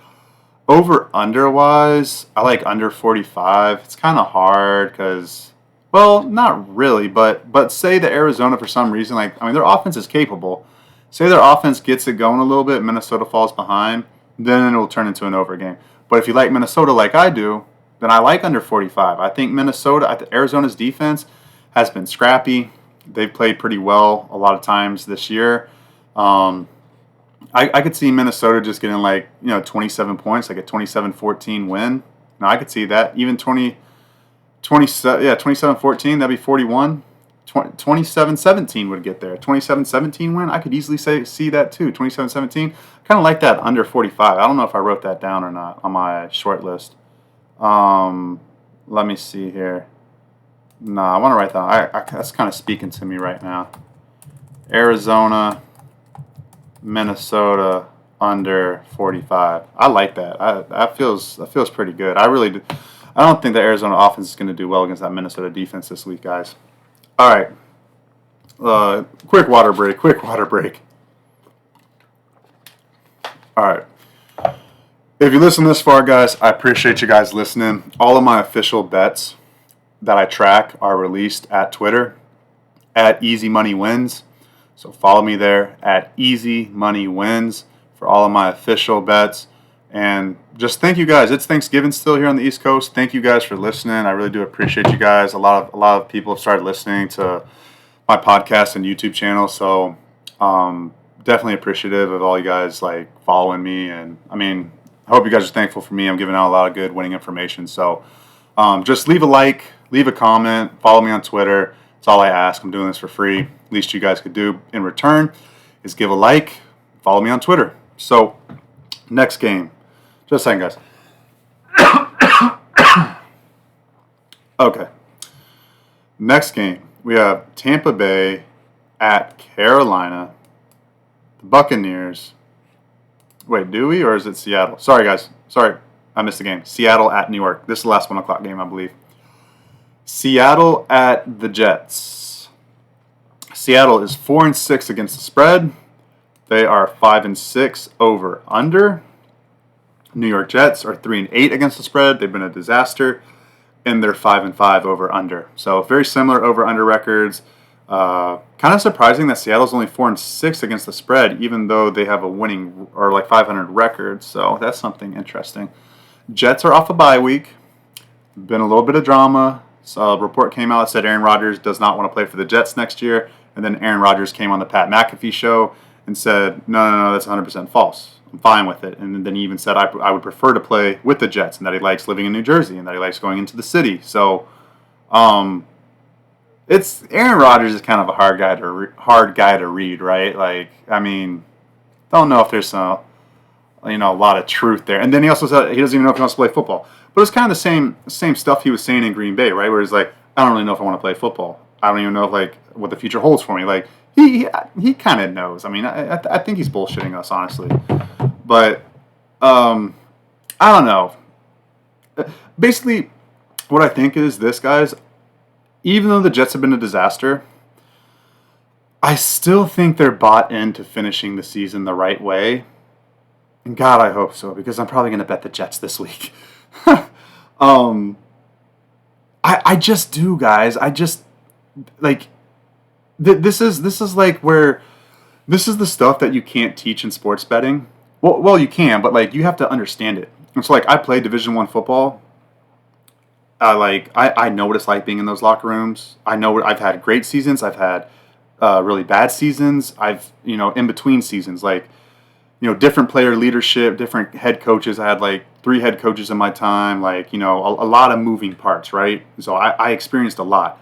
Over under wise, I like under 45. It's kind of hard because, well, not really, but say that Arizona for some reason, their offense is capable. Say their offense gets it going a little bit, Minnesota falls behind, then it will turn into an over game. But if you like Minnesota like I do, then I like under 45. I think Arizona's defense has been scrappy. They've played pretty well a lot of times this year. I could see Minnesota just getting 27 points, like a 27-14 win. Now I could see that. Even 27-14, that'd be 41. 27-17 would get there. 27-17 win, I could easily see that too. 27-17, kind of like that under 45. I don't know if I wrote that down or not on my short list. Let me see here. No, I want to write that. That's kind of speaking to me right now. Arizona, Minnesota under 45. I like that. That feels pretty good. I really do. I don't think the Arizona offense is going to do well against that Minnesota defense this week, guys. All right. Quick water break. All right. If you listen this far, guys, I appreciate you guys listening. All of my official bets that I track are released at Twitter at Easy Money Wins. So follow me there at Easy Money Wins for all of my official bets. And just thank you guys. It's Thanksgiving still here on the East Coast. Thank you guys for listening. I really do appreciate you guys. A lot of people have started listening to my podcast and YouTube channel. So definitely appreciative of all you guys like following me. And I mean, I hope you guys are thankful for me. I'm giving out a lot of good winning information. So just leave a like, leave a comment, follow me on Twitter. That's all I ask. I'm doing this for free. Least you guys could do in return is give a like, follow me on Twitter. So next game. Just a second, guys. Okay. Next game. We have Tampa Bay at Carolina. The Buccaneers. Wait, do we? Or is it Seattle? Sorry, guys. Sorry. I missed the game. Seattle at New York. This is the last 1 o'clock game, I believe. Seattle at the Jets. Seattle is 4-6 against the spread. They are 5-6 over under. New York Jets are 3-8 against the spread. They've been a disaster, and they're 5-5 over under. So very similar over under records. Kind of surprising that Seattle's only 4-6 against the spread, even though they have a winning or like 500 record. So that's something interesting. Jets are off a bye week. Been a little bit of drama. So a report came out that said Aaron Rodgers does not want to play for the Jets next year. And then Aaron Rodgers came on the Pat McAfee show and said, no, that's 100% false. I'm fine with it. And then he even said I would prefer to play with the Jets and that he likes living in New Jersey and that he likes going into the city. So it's Aaron Rodgers is kind of a hard guy to read, right? Like, I mean, don't know if there's a lot of truth there. And then he also said he doesn't even know if he wants to play football. But it's kind of the same stuff he was saying in Green Bay, right? Where he's like, I don't really know if I want to play football. I don't even know what the future holds for me. Like he kind of knows. I mean, I think he's bullshitting us, honestly. But I don't know. Basically, what I think is this, guys. Even though the Jets have been a disaster, I still think they're bought into finishing the season the right way. And God, I hope so, because I'm probably going to bet the Jets this week. I just do, guys. I just like this is like where this is the stuff that you can't teach in sports betting. Well, you can, but like you have to understand it. It's like I play Division I football. I know what it's like being in those locker rooms. I know I've had great seasons. I've had really bad seasons. I've in between seasons, like different player leadership, different head coaches. I had like 3 head coaches in my time, like, a lot of moving parts, right? So I experienced a lot.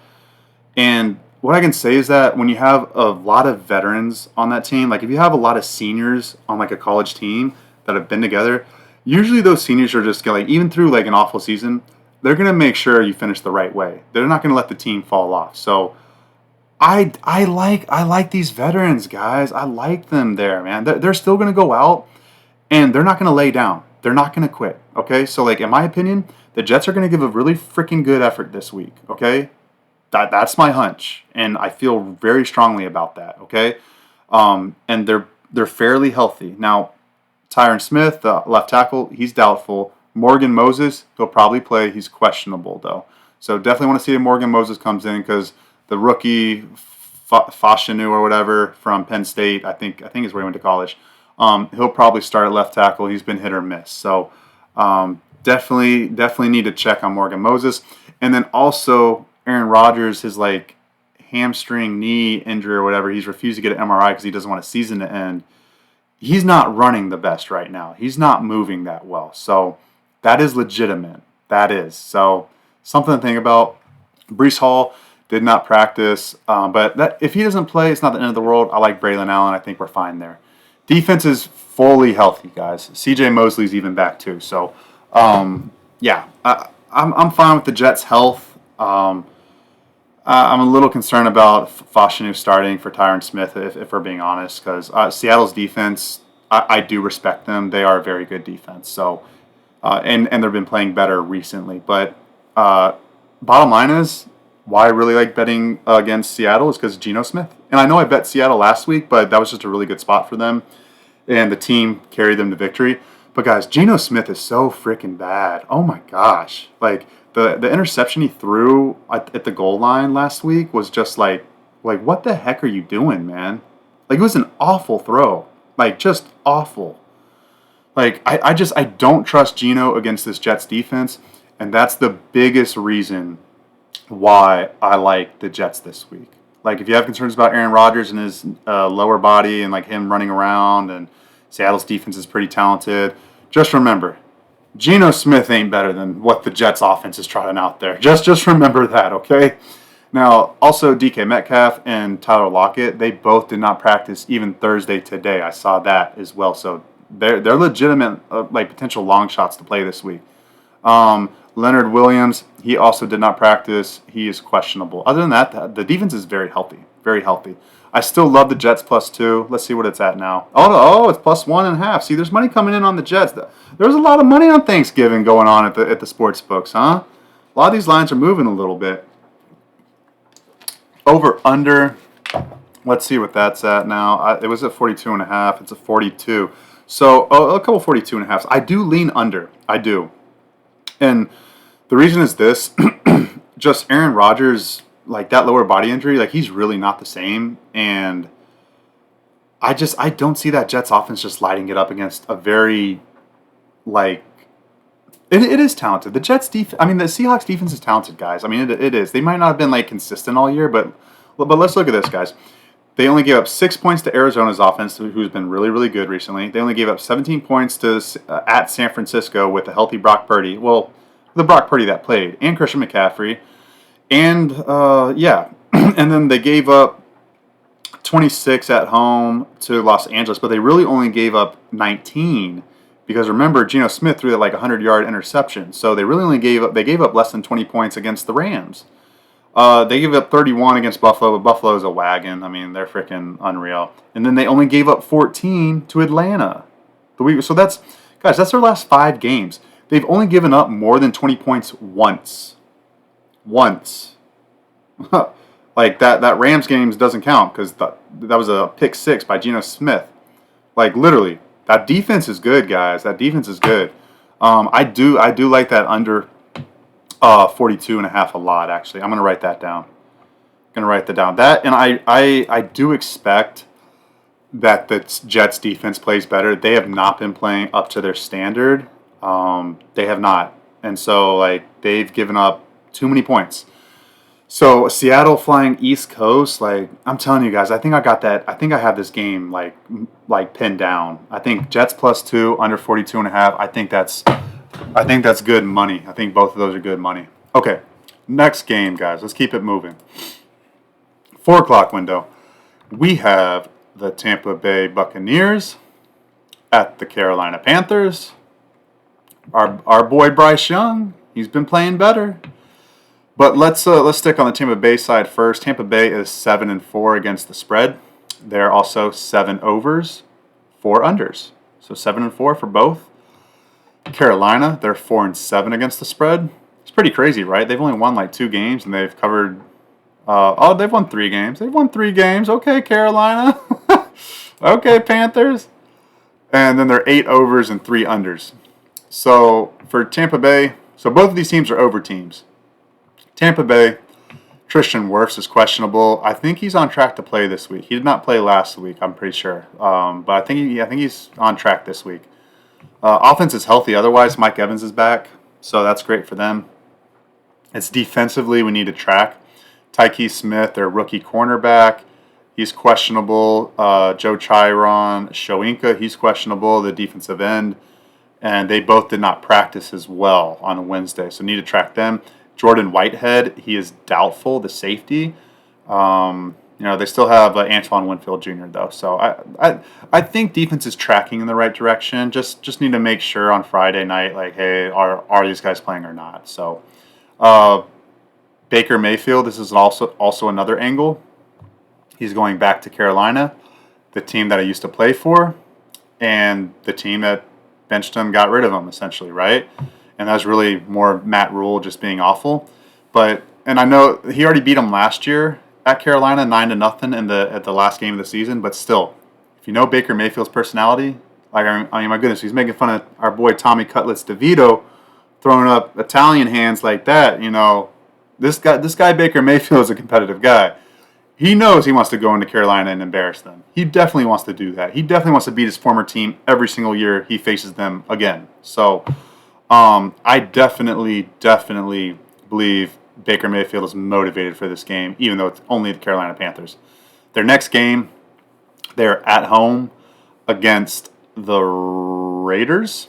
And what I can say is that when you have a lot of veterans on that team, like if you have a lot of seniors on like a college team that have been together, usually those seniors are just like, even through like an awful season, they're going to make sure you finish the right way. They're not going to let the team fall off. So I like these veterans, guys. I like them there, man. They're still going to go out, and they're not going to lay down. They're not going to quit, okay? So, like, in my opinion, the Jets are going to give a really freaking good effort this week, okay? That's my hunch, and I feel very strongly about that, okay? And they're fairly healthy. Now, Tyron Smith, the left tackle, he's doubtful. Morgan Moses, he'll probably play. He's questionable, though. So definitely want to see if Morgan Moses comes in because the rookie Fashanu or whatever from Penn State, I think is where he went to college. He'll probably start at left tackle. He's been hit or miss. So definitely need to check on Morgan Moses. And then also Aaron Rodgers, his like hamstring knee injury or whatever, he's refused to get an MRI because he doesn't want a season to end. He's not running the best right now. He's not moving that well. So that is legitimate. That is. So something to think about. Breece Hall did not practice. But if he doesn't play, it's not the end of the world. I like Braylon Allen. I think we're fine there. Defense is fully healthy, guys. C.J. Mosley's even back too. So, yeah, I'm fine with the Jets' health. I'm a little concerned about Fashanu starting for Tyron Smith, if we're being honest, because Seattle's defense, I do respect them. They are a very good defense. So, and they've been playing better recently. But bottom line is, why I really like betting against Seattle is because Geno Smith. And I know I bet Seattle last week, but that was just a really good spot for them. And the team carried them to victory. But guys, Geno Smith is so freaking bad. Oh my gosh. Like, the interception he threw at the goal line last week was just like what the heck are you doing, man? Like, it was an awful throw. Like, just awful. Like, I don't trust Geno against this Jets defense, and that's the biggest reason why I like the Jets this week. Like, if you have concerns about Aaron Rodgers and his lower body and like him running around, and Seattle's defense is pretty talented, just remember, Geno Smith ain't better than what the Jets offense is trotting out there. Just remember that, okay? Now, also DK Metcalf and Tyler Lockett, they both did not practice even Thursday today. I saw that as well. So they're legitimate like potential long shots to play this week. Leonard Williams, he also did not practice. He is questionable. Other than that, the defense is very healthy. Very healthy. I still love the Jets +2. Let's see what it's at now. Oh, it's +1.5. See, there's money coming in on the Jets. There's a lot of money on Thanksgiving going on at the sports books, huh? A lot of these lines are moving a little bit. Over under. Let's see what that's at now. It was at 42.5. It's at 42. So a couple 42.5s. I do lean under. I do. And the reason is this. Just Aaron Rodgers, like that lower body injury, like he's really not the same. And I don't see that Jets offense just lighting it up against a very, like, it is talented. The Jets the Seahawks defense is talented, guys. I mean, it is. They might not have been like consistent all year, but let's look at this, guys. They only gave up 6 points to Arizona's offense, who's been really, really good recently. They only gave up 17 points to at San Francisco with a healthy Brock Purdy. Well, the Brock Purdy that played, and Christian McCaffrey. And, and then they gave up 26 at home to Los Angeles, but they really only gave up 19 because remember, Geno Smith threw that like 100-yard interception. So they really only gave up less than 20 points against the Rams. They gave up 31 against Buffalo, but Buffalo's a wagon. I mean, they're freaking unreal. And then they only gave up 14 to Atlanta. So that's their last 5 games. They've only given up more than 20 points once. Like that Rams game doesn't count because that was a pick 6 by Geno Smith. Like, literally, that defense is good, guys. That defense is good. I do like that under 42.5 a lot, actually. I'm going to write that down. That, and I do expect that the Jets defense plays better. They have not been playing up to their standard. They have not. And so, like, they've given up too many points. So, Seattle flying East Coast, like, I'm telling you guys, I think I got that. I think I have this game, like pinned down. I think Jets +2, under 42.5. I think that's good money. I think both of those are good money. Okay, next game, guys. Let's keep it moving. 4 o'clock window. We have the Tampa Bay Buccaneers at the Carolina Panthers. Our boy Bryce Young, he's been playing better. But let's stick on the Tampa Bay side first. Tampa Bay is 7-4 against the spread. They're also 7 overs, 4 unders. So 7-4 for both. Carolina, they're 4-7 against the spread. It's pretty crazy, right? They've only won like 2 games, and they've covered. They've won 3 games. They've won 3 games. Okay, Carolina. Okay, Panthers. And then they're 8 overs and 3 unders. So for Tampa Bay, so both of these teams are over teams. Tampa Bay, Tristan Wirfs is questionable. I think he's on track to play this week. He did not play last week, I'm pretty sure. But I think he's on track this week. Offense is healthy. Otherwise, Mike Evans is back, so that's great for them. It's defensively we need to track. Tyke Smith, their rookie cornerback, he's questionable. Joe Chiron Shoinka, he's questionable, the defensive end. And they both did not practice as well on Wednesday, so need to track them. Jordan Whitehead, he is doubtful, the safety. They still have Antoine Winfield Jr. though, so I think defense is tracking in the right direction. Just need to make sure on Friday night, like, hey, are these guys playing or not? So, Baker Mayfield, this is also another angle. He's going back to Carolina, the team that I used to play for, and the team that benched him got rid of him essentially, right? And that's really more Matt Rule just being awful. And I know he already beat him last year at Carolina 9-0 at the last game of the season. But still, if you know Baker Mayfield's personality, like I mean, my goodness, he's making fun of our boy Tommy Cutlets DeVito, throwing up Italian hands like that. This guy Baker Mayfield is a competitive guy. He knows he wants to go into Carolina and embarrass them. He definitely wants to do that. He definitely wants to beat his former team every single year he faces them again. So I definitely believe Baker Mayfield is motivated for this game, even though it's only the Carolina Panthers. Their next game, they're at home against the Raiders.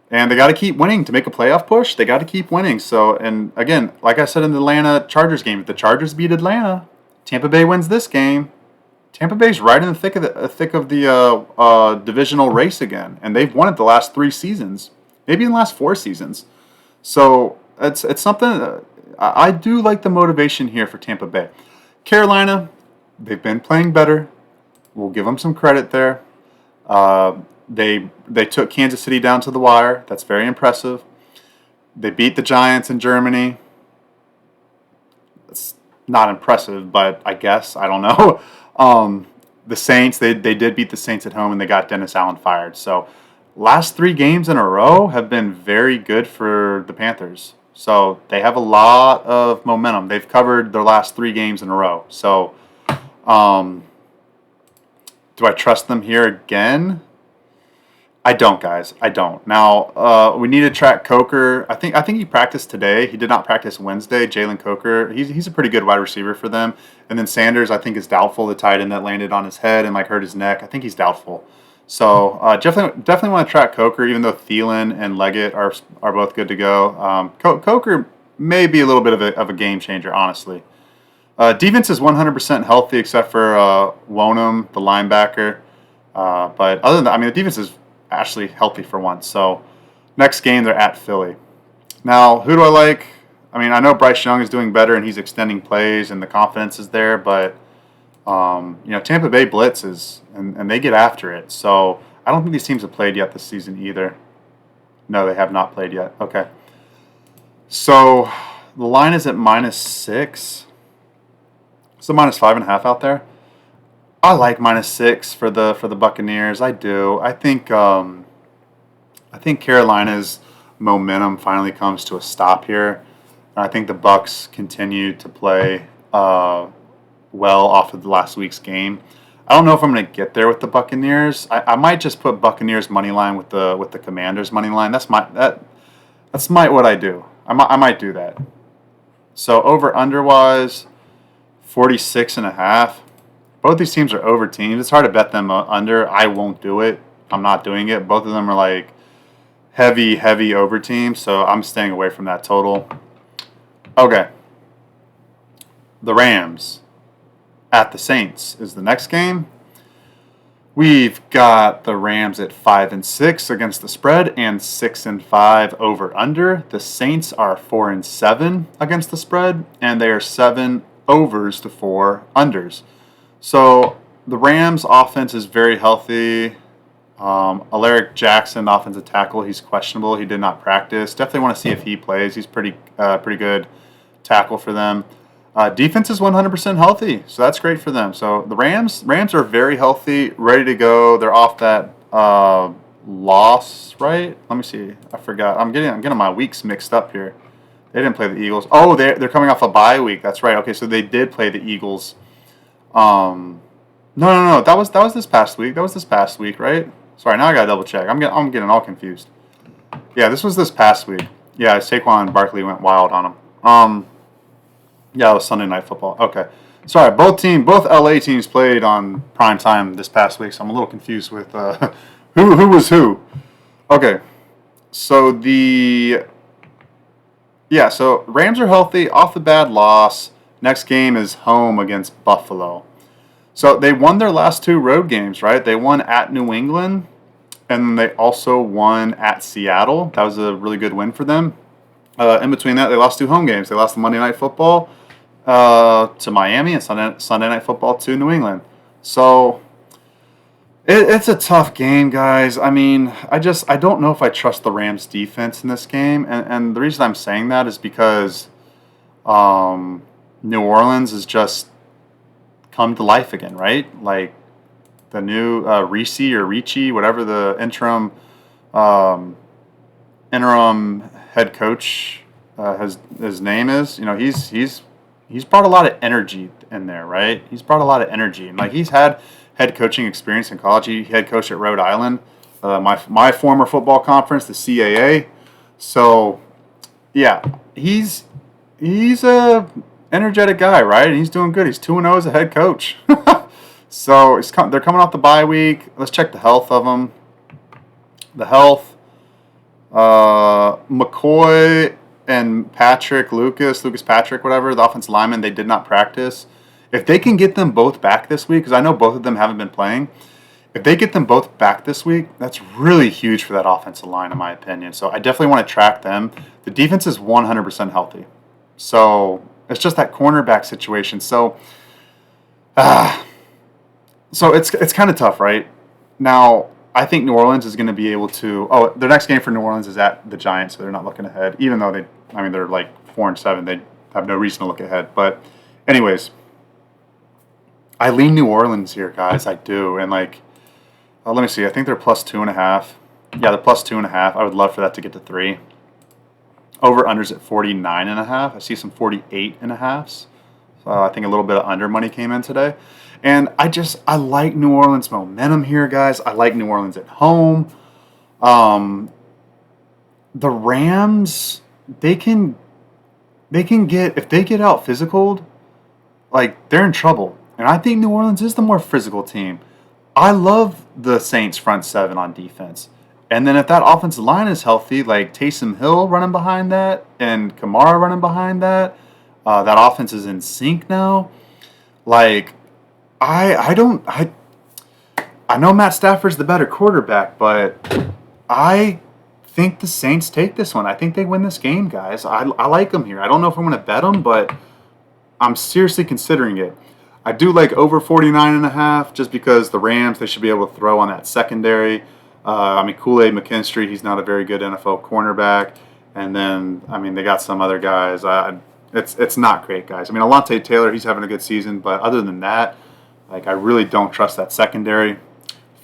And they got to keep winning to make a playoff push. They got to keep winning. So, and again, like I said in the Atlanta Chargers game, if the Chargers beat Atlanta, Tampa Bay wins this game. Tampa Bay's right in the thick of the divisional race again, and they've won it the last 3 seasons, maybe in the last 4 seasons. So it's something. I do like the motivation here for Tampa Bay. Carolina, they've been playing better. We'll give them some credit there. They took Kansas City down to the wire. That's very impressive. They beat the Giants in Germany. It's not impressive, but I guess, I don't know. The Saints, they did beat the Saints at home, and they got Dennis Allen fired. So last 3 games in a row have been very good for the Panthers. So they have a lot of momentum. They've covered their last 3 games in a row. So do I trust them here again? I don't, guys. I don't. Now, we need to track Coker. I think he practiced today. He did not practice Wednesday. Jalen Coker. He's a pretty good wide receiver for them. And then Sanders, I think, is doubtful. The tight end that landed on his head and hurt his neck. I think he's doubtful. So definitely want to track Coker, even though Thielen and Leggett are both good to go. Coker may be a little bit of a game changer, honestly. Defense is 100% healthy except for Wonham, the linebacker. But other than that, the defense is actually healthy for once. So next game, they're at Philly. Now, who do I like? I know Bryce Young is doing better and he's extending plays and the confidence is there, but Tampa Bay blitzes and they get after it. So I don't think these teams have played yet this season either. No, they have not played yet. Okay. So the line is at -6. So -5.5 out there. I like -6 for the Buccaneers. I do. I think Carolina's momentum finally comes to a stop here. I think the Bucs continue to play well off of the last week's game. I don't know if I'm going to get there with the Buccaneers. I might just put Buccaneers money line with the Commanders money line. That's what I do. I might do that. So over under wise, 46.5. Both these teams are over teams. It's hard to bet them under. I won't do it. I'm not doing it. Both of them are like heavy over teams, so I'm staying away from that total. Okay. The Rams at the Saints is the next game. We've got the Rams at 5-6 against the spread and 6-5 over under. The Saints are 4-7 against the spread, and they are 7 overs to 4 unders. So the Rams offense is very healthy. Alaric Jackson, offensive tackle, he's questionable. He did not practice. Definitely want to see if he plays. He's pretty good tackle for them. Defense is 100% healthy, so that's great for them. So the Rams are very healthy, ready to go. They're off that loss, right? Let me see. I forgot. I'm getting my weeks mixed up here. They didn't play the Eagles. Oh, they're coming off a bye week. That's right. Okay, so they did play the Eagles. No. That was this past week. That was this past week, right? Sorry, now I gotta double check. I'm getting all confused. Yeah, this was this past week. Yeah, Saquon Barkley went wild on him. Yeah, it was Sunday Night Football. Okay. Sorry, both LA teams played on prime time this past week, so I'm a little confused with who was who. Okay. So the Yeah, so Rams are healthy off the bad loss. Next game is home against Buffalo. So they won their last two road games, right? They won at New England, and then they also won at Seattle. That was a really good win for them. In between that, they lost two home games. They lost the Monday Night Football to Miami and Sunday Night Football to New England. So it's a tough game, guys. I mean, I don't know if I trust the Rams defense in this game, and the reason I'm saying that is because New Orleans has just come to life again, right? Like the new Reese or Ricci, whatever the um, interim head coach his name is. You know, he's brought a lot of energy in there, right? He's brought a lot of energy, and like he's had head coaching experience in college. He head coached at Rhode Island, my former football conference, the CAA. So yeah, he's a energetic guy, right? And he's doing good. He's 2-0 as a head coach. So they're coming off the bye week. Let's check the health of them. The health. McCoy and Lucas Patrick, whatever, the offensive lineman, they did not practice. If they can get them both back this week, because I know both of them haven't been playing, if they get them both back this week, that's really huge for that offensive line, in my opinion. So I definitely want to track them. The defense is 100% healthy. So it's just that cornerback situation. So it's kind of tough, right? Now, I think New Orleans is going to be able to. Oh, their next game for New Orleans is at the Giants, so they're not looking ahead. Even though they're like 4-7, they have no reason to look ahead. But, anyways, I lean New Orleans here, guys. I do, and like, let me see. I think they're plus 2.5. Yeah, they're plus 2.5. I would love for that to get to 3. Over unders at 49.5. I see some 48.5s. So I think a little bit of under money came in today. And I like New Orleans momentum here, guys. I like New Orleans at home. The Rams, they can get, if they get out physical, like they're in trouble. And I think New Orleans is the more physical team. I love the Saints front seven on defense. And then if that offensive line is healthy, like Taysom Hill running behind that and Kamara running behind that, that offense is in sync now. Like, I know Matt Stafford's the better quarterback, but I think the Saints take this one. I think they win this game, guys. I like them here. I don't know if I'm going to bet them, but I'm seriously considering it. I do like over 49.5 just because the Rams, they should be able to throw on that secondary. Kool-Aid McKinstry, he's not a very good NFL cornerback. And then, they got some other guys. It's not great, guys. Alontae Taylor, he's having a good season, but other than that, like I really don't trust that secondary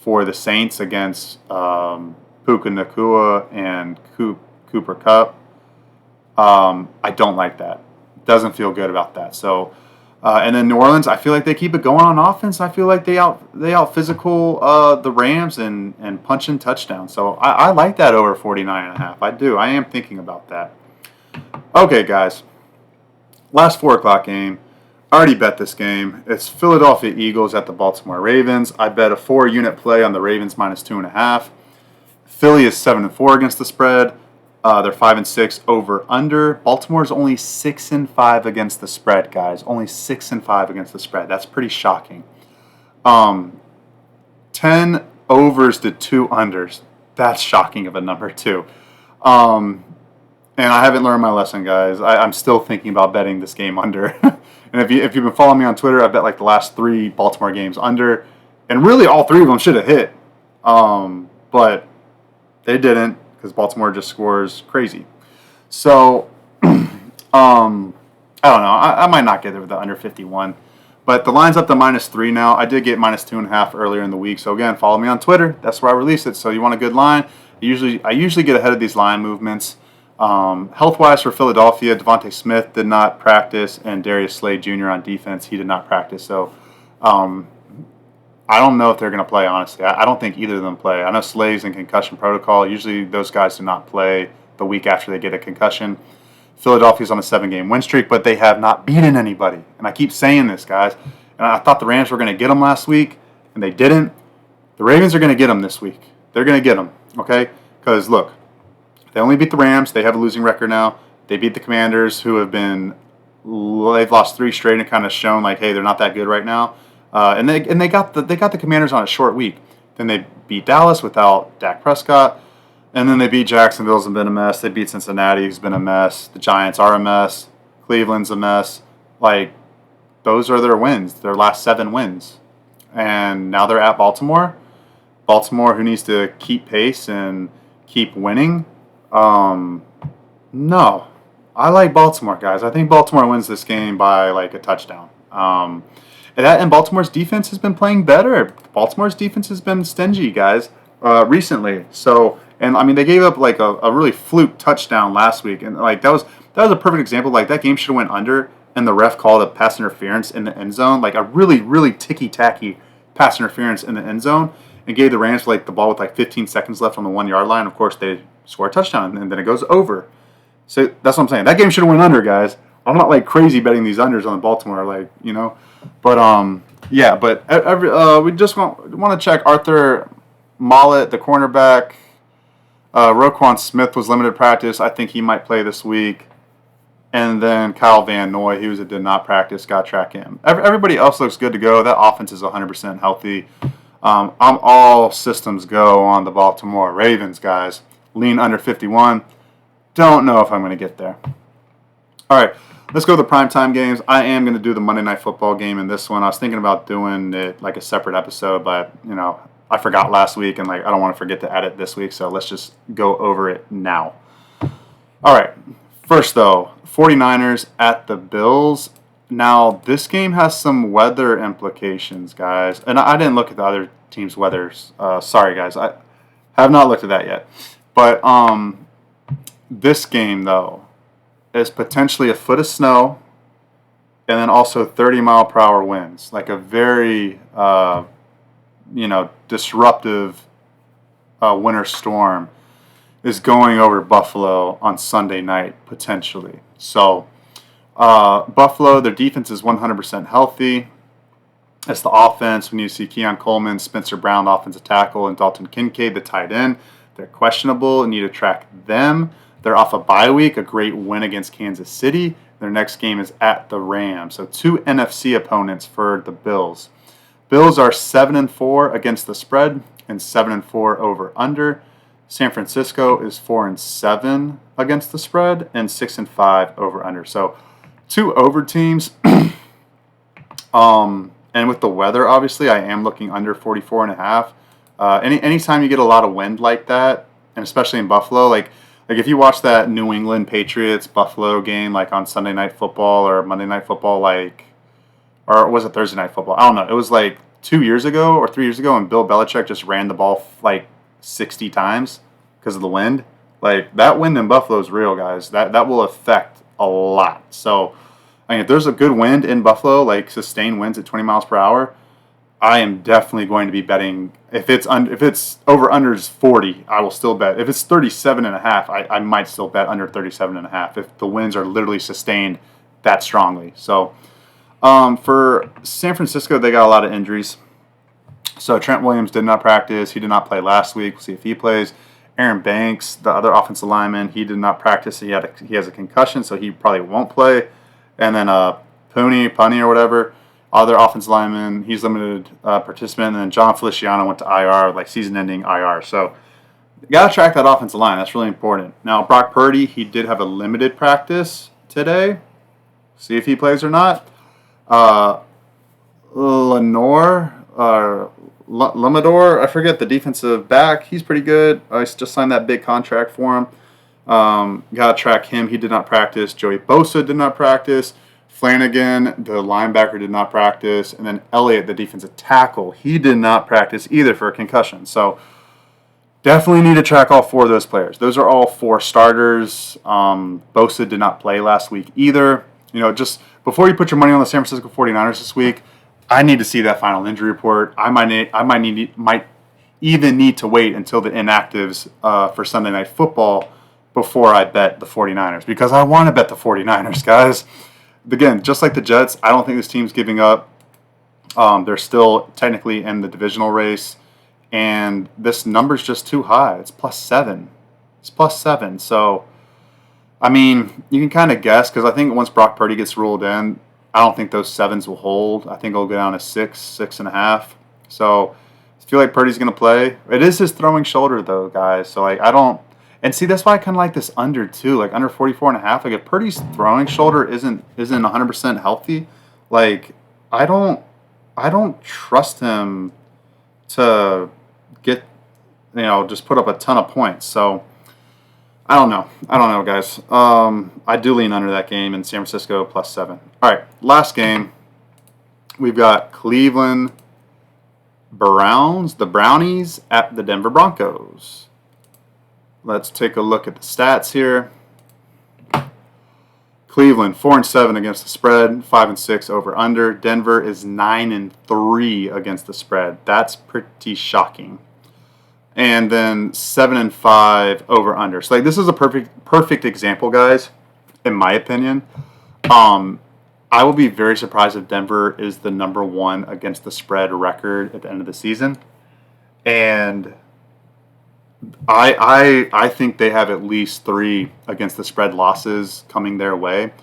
for the Saints against Puka Nacua and Cooper Kupp. I don't like that. Doesn't feel good about that. So, and then New Orleans, I feel like they keep it going on offense. I feel like they out physical the Rams and punch in touchdowns. So I like that over 49.5. I do. I am thinking about that. Okay, guys. Last 4 o'clock game. I already bet this game. It's Philadelphia Eagles at the Baltimore Ravens. I bet a 4-unit play on the Ravens minus 2.5. Philly is 7-4 against the spread. They're 5-6 over under. Baltimore's only 6-5 against the spread, guys. Only 6-5 against the spread. That's pretty shocking. 10 overs to 2 unders. That's shocking of a number too. And I haven't learned my lesson, guys. I'm still thinking about betting this game under. And if you've been following me on Twitter, I bet like the last 3 Baltimore games under, and really all 3 of them should have hit, but they didn't because Baltimore just scores crazy. So I don't know. I might not get there with the under 51, but the line's up to -3 now. I did get -2.5 earlier in the week. So again, follow me on Twitter. That's where I release it. So you want a good line? I usually get ahead of these line movements. Health-wise for Philadelphia, Devontae Smith did not practice, and Darius Slade Jr. on defense, he did not practice. So I don't know if they're going to play, honestly. I don't think either of them play. I know Slade's in concussion protocol. Usually those guys do not play the week after they get a concussion. Philadelphia's on a 7-game win streak, but they have not beaten anybody. And I keep saying this, guys. And I thought the Rams were going to get them last week, and they didn't. The Ravens are going to get them this week. They're going to get them, okay? Because, look, they only beat the Rams. They have a losing record now. They beat the Commanders, who have been they've lost 3 straight and kind of shown like, hey, they're not that good right now. And they got the Commanders on a short week. Then they beat Dallas without Dak Prescott, and then they beat Jacksonville, who's been a mess. They beat Cincinnati, who's been a mess. The Giants are a mess. Cleveland's a mess. Like, those are their wins, their last 7 wins, and now they're at Baltimore. Baltimore, who needs to keep pace and keep winning. No, I like Baltimore, guys. I think Baltimore wins this game by like a touchdown. And Baltimore's defense has been playing better. Baltimore's defense has been stingy, guys, recently. So, and I mean, they gave up like a really fluke touchdown last week, and like that was a perfect example. Like that game should have went under, and the ref called a pass interference in the end zone, like a really really ticky tacky pass interference in the end zone, and gave the Rams like the ball with like 15 seconds left on the 1 yard line. Of course, they score a touchdown, and then it goes over. So that's what I'm saying. That game should have went under, guys. I'm not like crazy betting these unders on Baltimore, like, you know. But yeah. But we just want to check Arthur Mollett, the cornerback. Roquan Smith was limited practice. I think he might play this week. And then Kyle Van Noy, he did not practice, got track him. Everybody else looks good to go. That offense is 100% healthy. I'm all systems go on the Baltimore Ravens, guys. Lean under 51. Don't know if I'm going to get there. All right, let's go to the primetime games. I am going to do the Monday Night Football game in this one. I was thinking about doing it like a separate episode, but, you know, I forgot last week, and like I don't want to forget to add it this week, so let's just go over it now. All right, first though, 49ers at the Bills. Now, this game has some weather implications, guys. And I didn't look at the other team's weathers. Sorry, guys. I have not looked at that yet. But this game, though, is potentially a foot of snow and then also 30-mile-per-hour winds. Like a very, disruptive winter storm is going over Buffalo on Sunday night, potentially. So, Buffalo, their defense is 100% healthy. It's the offense. We need to see Keon Coleman, Spencer Brown, the offensive tackle, and Dalton Kincaid, the tight end. They're questionable and need to track them. They're off a bye week, a great win against Kansas City. Their next game is at the Rams. So 2 NFC opponents for the Bills. Bills are 7-4 against the spread and 7-4 over under. San Francisco is 4-7 against the spread and 6-5 over under. So 2 over teams. And with the weather, obviously, I am looking under 44.5. Anytime you get a lot of wind like that, and especially in Buffalo, like if you watch that New England Patriots Buffalo game, like on Sunday Night Football or Monday Night Football, or was it Thursday Night Football? I don't know. It was like 2 years ago or 3 years ago, and Bill Belichick just ran the ball like 60 times because of the wind. Like that wind in Buffalo is real, guys. That will affect a lot. So, I mean, if there's a good wind in Buffalo, like sustained winds at 20 miles per hour, I am definitely going to be betting. If it's over under is 40, I will still bet. If it's 37.5, I might still bet under 37.5 if the winds are literally sustained that strongly. So for San Francisco, they got a lot of injuries. So Trent Williams did not practice. He did not play last week. We'll see if he plays. Aaron Banks, the other offensive lineman, he did not practice. He has a concussion, so he probably won't play. And then Punny or whatever, other offensive lineman, he's limited participant. And then John Feliciano went to IR, like season-ending IR. So you got to track that offensive line. That's really important. Now, Brock Purdy, he did have a limited practice today. See if he plays or not. Lamador, I forget the defensive back. He's pretty good. I just signed that big contract for him. Got to track him. He did not practice. Joey Bosa did not practice. Flanagan, the linebacker, did not practice. And then Elliott, the defensive tackle, he did not practice either for a concussion. So definitely need to track all 4 of those players. Those are all 4 starters. Bosa did not play last week either. You know, just before you put your money on the San Francisco 49ers this week, I need to see that final injury report. I might even need to wait until the inactives for Sunday Night Football before I bet the 49ers, because I want to bet the 49ers, guys. Again, just like the Jets, I don't think this team's giving up. They're still technically in the divisional race, and this number's just too high. It's +7. It's +7. So I mean, you can kind of guess because I think once Brock Purdy gets ruled in, I don't think those sevens will hold. I think it'll go down to 6.5. So I feel like Purdy's going to play. It is his throwing shoulder, though, guys. So, like, I don't. And see, that's why I kind of like this under, too. Like, under 44.5. Like, if Purdy's throwing shoulder isn't 100% healthy, like, I don't trust him to get, just put up a ton of points. So, I don't know. Guys. I do lean under that game in San Francisco +7. All right, last game. We've got Cleveland Browns, the Brownies at the Denver Broncos. Let's take a look at the stats here. Cleveland 4-7 against the spread, 5-6 over under. Denver is 9-3 against the spread. That's pretty shocking. And then 7-5 over under. So like this is a perfect example, guys, in my opinion. I will be very surprised if Denver is the number 1 against the spread record at the end of the season. And I think they have at least 3 against the spread losses coming their way.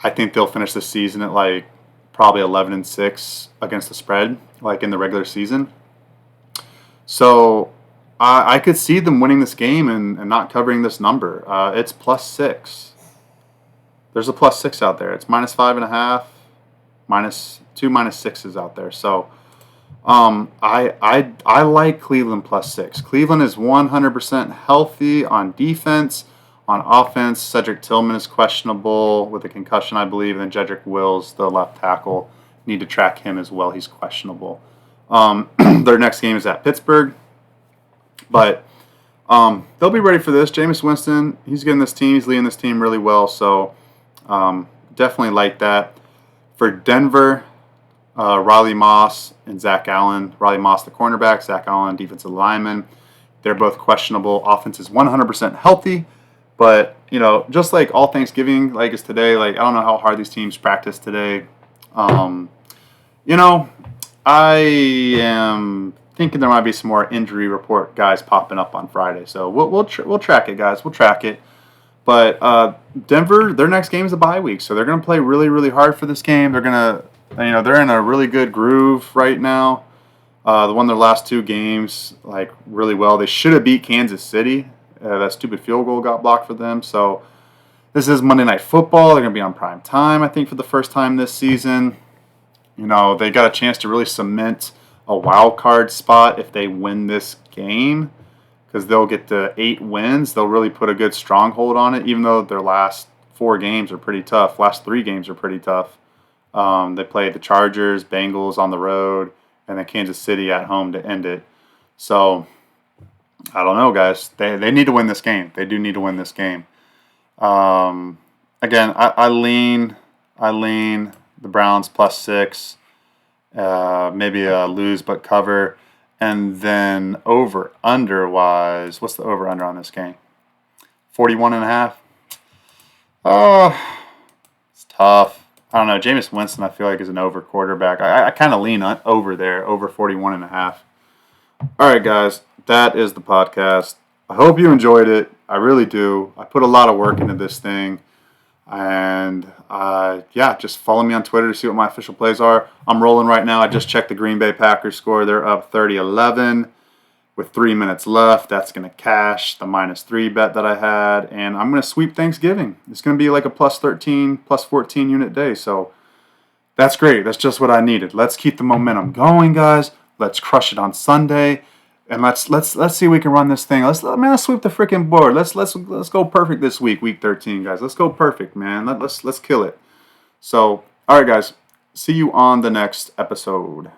I think they'll finish the season at like probably 11-6 against the spread, like in the regular season. So I could see them winning this game and not covering this number. It's +6. There's a +6 out there. It's -5.5, -2 -6s out there. So I like Cleveland +6. Cleveland is 100% healthy on defense. On offense, Cedric Tillman is questionable with a concussion, I believe, and then Jedrick Wills, the left tackle, need to track him as well. He's questionable. Their next game is at Pittsburgh. But they'll be ready for this. Jameis Winston, he's getting this team. He's leading this team really well. So definitely like that. For Denver, Riley Moss and Zach Allen. Riley Moss, the cornerback. Zach Allen, defensive lineman. They're both questionable. Offense is 100% healthy. But, just like all Thanksgiving, like is today, like I don't know how hard these teams practice today. I am thinking there might be some more injury report guys popping up on Friday. So we'll track it, guys. We'll track it. But Denver, their next game is a bye week, so they're going to play really, really hard for this game. They're going to, they're in a really good groove right now. They won their last 2 games like really well. They should have beat Kansas City. That stupid field goal got blocked for them. So this is Monday Night Football. They're going to be on prime time, I think, for the first time this season. They got a chance to really cement a wild card spot if they win this game, because they'll get to 8 wins. They'll really put a good stronghold on it, even though their last 4 games are pretty tough. Last 3 games are pretty tough. They played the Chargers, Bengals on the road, and then Kansas City at home to end it. So I don't know, guys. They need to win this game. They do need to win this game. Again, I lean the Browns +6. Maybe a lose but cover. And then over-under wise, what's the over-under on this game? 41.5. It's tough. I don't know. Jameis Winston, I feel like, is an over quarterback. I kind of lean over there, over 41.5. All right, guys. That is the podcast. I hope you enjoyed it. I really do. I put a lot of work into this thing. And, just follow me on Twitter to see what my official plays are. I'm rolling right now. I just checked the Green Bay Packers score. They're up 30-11 with 3 minutes left. That's going to cash the -3 bet that I had. And I'm going to sweep Thanksgiving. It's going to be like a +13, +14 unit day. So that's great. That's just what I needed. Let's keep the momentum going, guys. Let's crush it on Sunday. And let's see if we can run this thing. Let's sweep the freaking board. Let's go perfect this week 13, guys. Let's go perfect, man. Let's kill it. So, all right, guys. See you on the next episode.